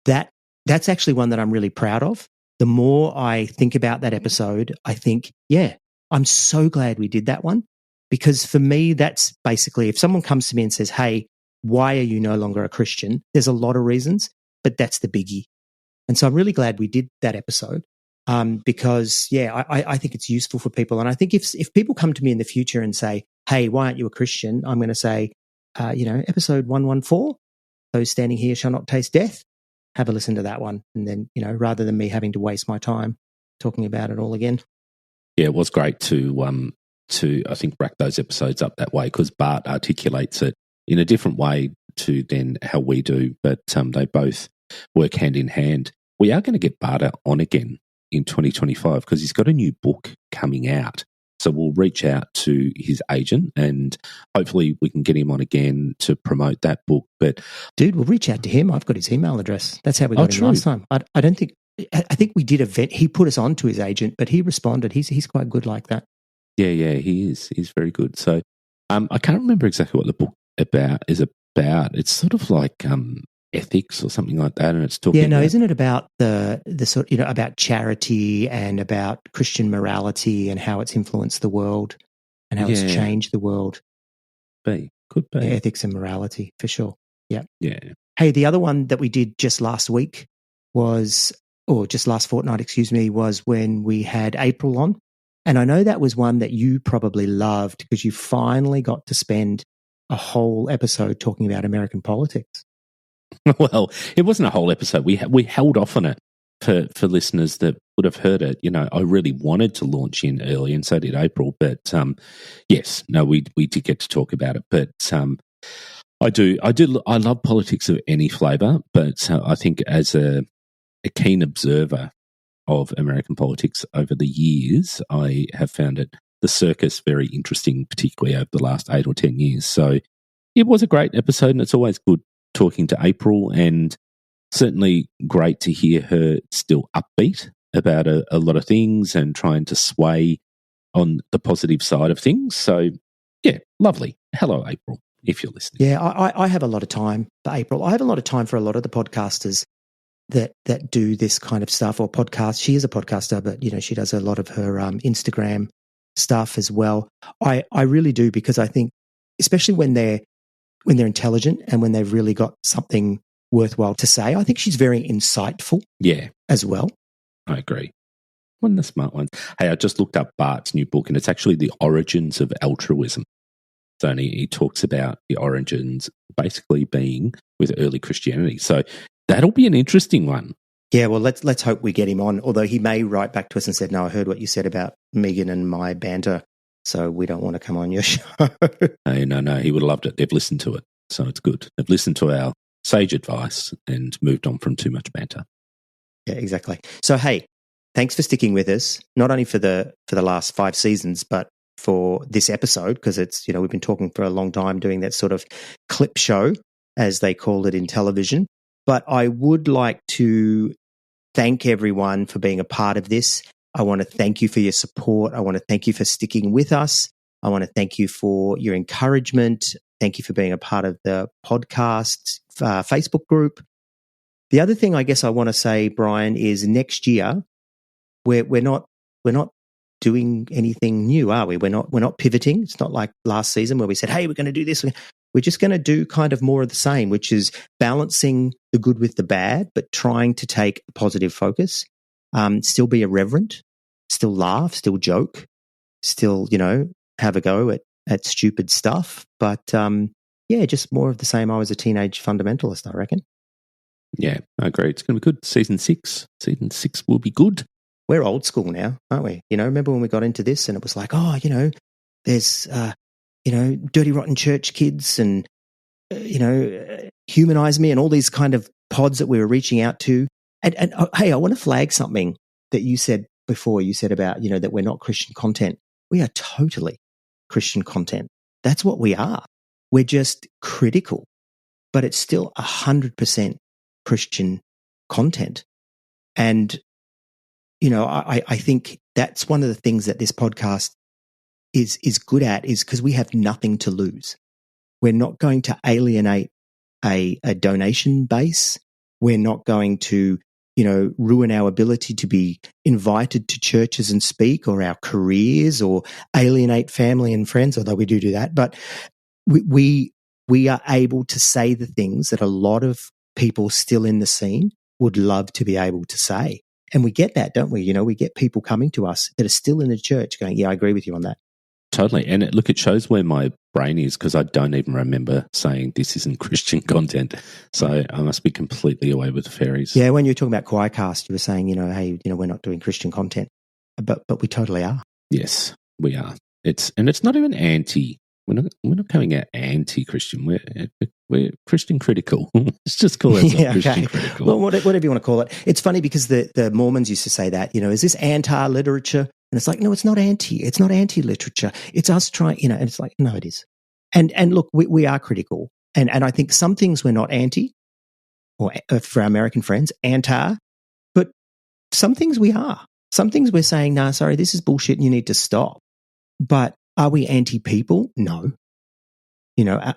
that's actually one that I'm really proud of. The more I think about that episode, I think, yeah, I'm so glad we did that one, because for me, that's basically, if someone comes to me and says, hey, why are you no longer a Christian? There's a lot of reasons, but that's the biggie. And so I'm really glad we did that episode because, yeah, I think it's useful for people. And I think if people come to me in the future and say, hey, why aren't you a Christian? I'm going to say, episode 114, those standing here shall not taste death. Have a listen to that one. And then, rather than me having to waste my time talking about it all again. Yeah, it was great to I think, rack those episodes up that way, because Bart articulates it in a different way to then how we do, but they both work hand in hand. We are going to get Bart on again in 2025 because he's got a new book coming out. So we'll reach out to his agent and hopefully we can get him on again to promote that book. But dude, we'll reach out to him. I've got his email address. That's how we got him last time. I think we did a vet. He put us on to his agent, but he responded. He's quite good like that. Yeah, he is. He's very good. So I can't remember exactly what the book is about. It's sort of like ethics or something like that, and it's talking. Yeah, no, isn't it about the sort about charity and about Christian morality and how it's influenced the world and how it's changed the world? Could be ethics and morality for sure. Yeah. Hey, the other one that we did just last fortnight, was when we had April on, and I know that was one that you probably loved because you finally got to spend a whole episode talking about American politics. Well, it wasn't a whole episode. We held off on it for listeners that would have heard it. I really wanted to launch in early, and so did April. But we did get to talk about it. But I love politics of any flavour. But I think as a keen observer of American politics over the years, I have found the circus very interesting, particularly over the last 8 or 10 years. So it was a great episode, and it's always good talking to April, and certainly great to hear her still upbeat about a lot of things and trying to sway on the positive side of things. So, yeah, lovely. Hello, April, if you're listening. Yeah, I have a lot of time for April. I have a lot of time for a lot of the podcasters that do this kind of stuff, or podcast. She is a podcaster, but, she does a lot of her Instagram stuff as well. I really do, because I think especially when they're intelligent and when they've really got something worthwhile to say. I think she's very insightful. Yeah, as well. I agree. One of the smart ones. Hey, I just looked up Bart's new book, and it's actually The Origins of Altruism. So he talks about the origins basically being with early Christianity. So that'll be an interesting one. Yeah, well, let's hope we get him on. Although he may write back to us and said, "No, I heard what you said about Megan and my banter, so we don't want to come on your show." Hey, no, he would have loved it. They've listened to it, so it's good. They've listened to our sage advice and moved on from too much banter. Yeah, exactly. So, hey, thanks for sticking with us, not only for the last 5 seasons, but for this episode, because it's, we've been talking for a long time doing that sort of clip show, as they call it in television. But I would like to thank everyone for being a part of this. I want to thank you for your support. I want to thank you for sticking with us. I want to thank you for your encouragement. Thank you for being a part of the podcast Facebook group. The other thing I guess I want to say, Brian, is next year we're not doing anything new, are we? We're not pivoting. It's not like last season where we said, "Hey, we're going to do this." We're just going to do kind of more of the same, which is balancing the good with the bad, but trying to take a positive focus. Still be irreverent, still laugh, still joke, still have a go at stupid stuff. But just more of the same. I was a teenage fundamentalist, I reckon. Yeah, I agree. It's going to be good. Season 6 will be good. We're old school now, aren't we? Remember when we got into this and it was like, there's, Dirty Rotten Church Kids and, Humanize Me and all these kind of pods that we were reaching out to. And hey, I want to flag something that you said before. You said about, that we're not Christian content. We are totally Christian content. That's what we are. We're just critical, but it's still 100% Christian content. And, I think that's one of the things that this podcast is good at, is because we have nothing to lose. We're not going to alienate a donation base. We're not going to, ruin our ability to be invited to churches and speak, or our careers, or alienate family and friends, although we do that. But we are able to say the things that a lot of people still in the scene would love to be able to say. And we get that, don't we? We get people coming to us that are still in the church going, "Yeah, I agree with you on that." Totally. And it shows where my brain is, because I don't even remember saying this isn't Christian content. So I must be completely away with the fairies. Yeah, when you were talking about Choircast, you were saying, hey, we're not doing Christian content. But we totally are. Yes, we are. It's not even anti. We're not coming out anti-Christian. We're Christian critical. Let's just call it Christian critical. Well, whatever you want to call it. It's funny because the Mormons used to say that, is this anti-literature? And it's like, no, it's not anti. It's not anti-literature. It's us trying, and it's like, no, it is. And look, we are critical. And I think some things we're not anti, or for our American friends, anti, but some things we are. Some things we're saying, nah, sorry, this is bullshit and you need to stop. But are we anti-people? No.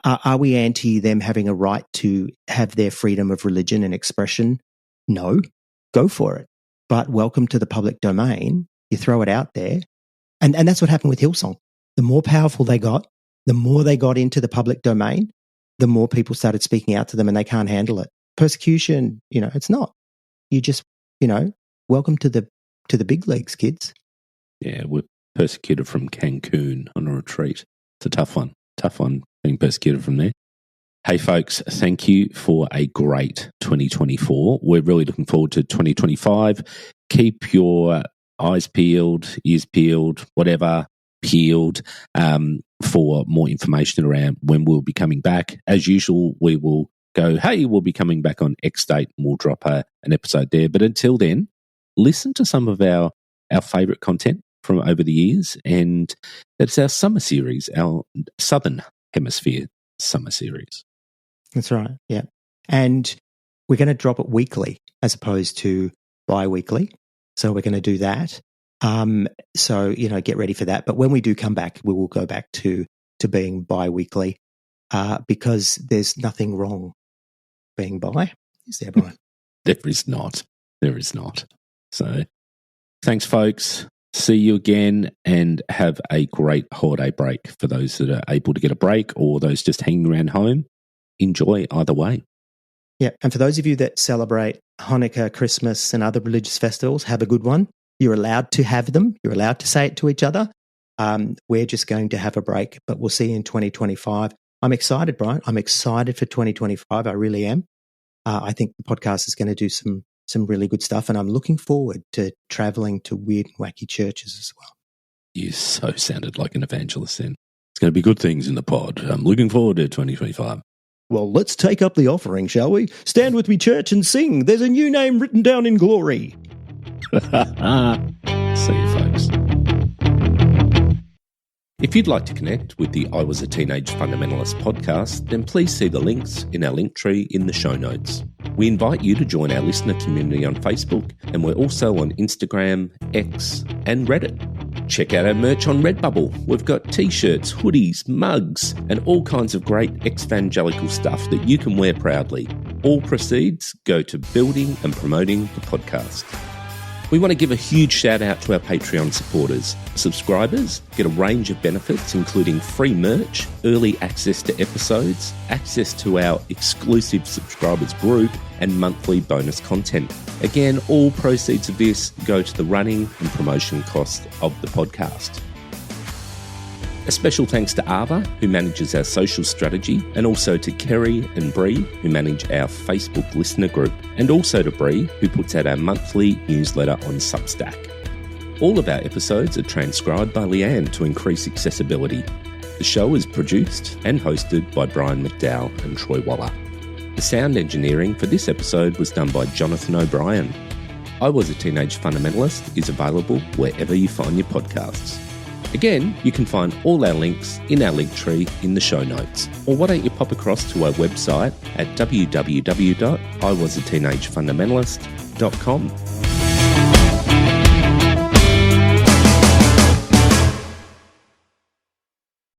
Are we anti them having a right to have their freedom of religion and expression? No. Go for it. But welcome to the public domain. You throw it out there. And that's what happened with Hillsong. The more powerful they got, the more they got into the public domain, the more people started speaking out to them, and they can't handle it. Persecution, it's not. You just, welcome to the big leagues, kids. Yeah, we're persecuted from Cancun on a retreat. It's a tough one. Tough one being persecuted from there. Hey, folks, thank you for a great 2024. We're really looking forward to 2025. Keep your eyes peeled, ears peeled, whatever, peeled, for more information around when we'll be coming back. As usual, we will go, hey, we'll be coming back on X date, and we'll drop an episode there. But until then, listen to some of our favourite content from over the years, and that's our summer series, our Southern Hemisphere summer series. That's right, yeah. And we're going to drop it weekly as opposed to bi-weekly. So we're going to do that. So, get ready for that. But when we do come back, we will go back to being bi-weekly, because there's nothing wrong being bi. Is there, Brian? There is not. So thanks, folks. See you again, and have a great holiday break for those that are able to get a break or those just hanging around home. Enjoy either way. Yeah, and for those of you that celebrate Hanukkah, Christmas, and other religious festivals, have a good one. You're allowed to have them. You're allowed to say it to each other. We're just going to have a break, but we'll see you in 2025. I'm excited, Brian. I'm excited for 2025. I really am. I think the podcast is going to do some really good stuff, and I'm looking forward to traveling to weird and wacky churches as well. You so sounded like an evangelist then. It's going to be good things in the pod. I'm looking forward to 2025. Well, let's take up the offering, shall we? Stand with me, church, and sing. There's a new name written down in glory. See you, folks. If you'd like to connect with the I Was a Teenage Fundamentalist podcast, then please see the links in our link tree in the show notes. We invite you to join our listener community on Facebook, and we're also on Instagram, X, and Reddit. Check out our merch on Redbubble. We've got t-shirts, hoodies, mugs, and all kinds of great evangelical stuff that you can wear proudly. All proceeds go to building and promoting the podcast. We want to give a huge shout out to our Patreon supporters. Subscribers get a range of benefits, including free merch, early access to episodes, access to our exclusive subscribers group, and monthly bonus content. Again, all proceeds of this go to the running and promotion costs of the podcast. A special thanks to Ava, who manages our social strategy, and also to Kerry and Bree, who manage our Facebook listener group, and also to Bree, who puts out our monthly newsletter on Substack. All of our episodes are transcribed by Leanne to increase accessibility. The show is produced and hosted by Brian McDowell and Troy Waller. The sound engineering for this episode was done by Jonathan O'Brien. I Was a Teenage Fundamentalist is available wherever you find your podcasts. Again, you can find all our links in our link tree in the show notes. Or why don't you pop across to our website at www.iwasateenagefundamentalist.com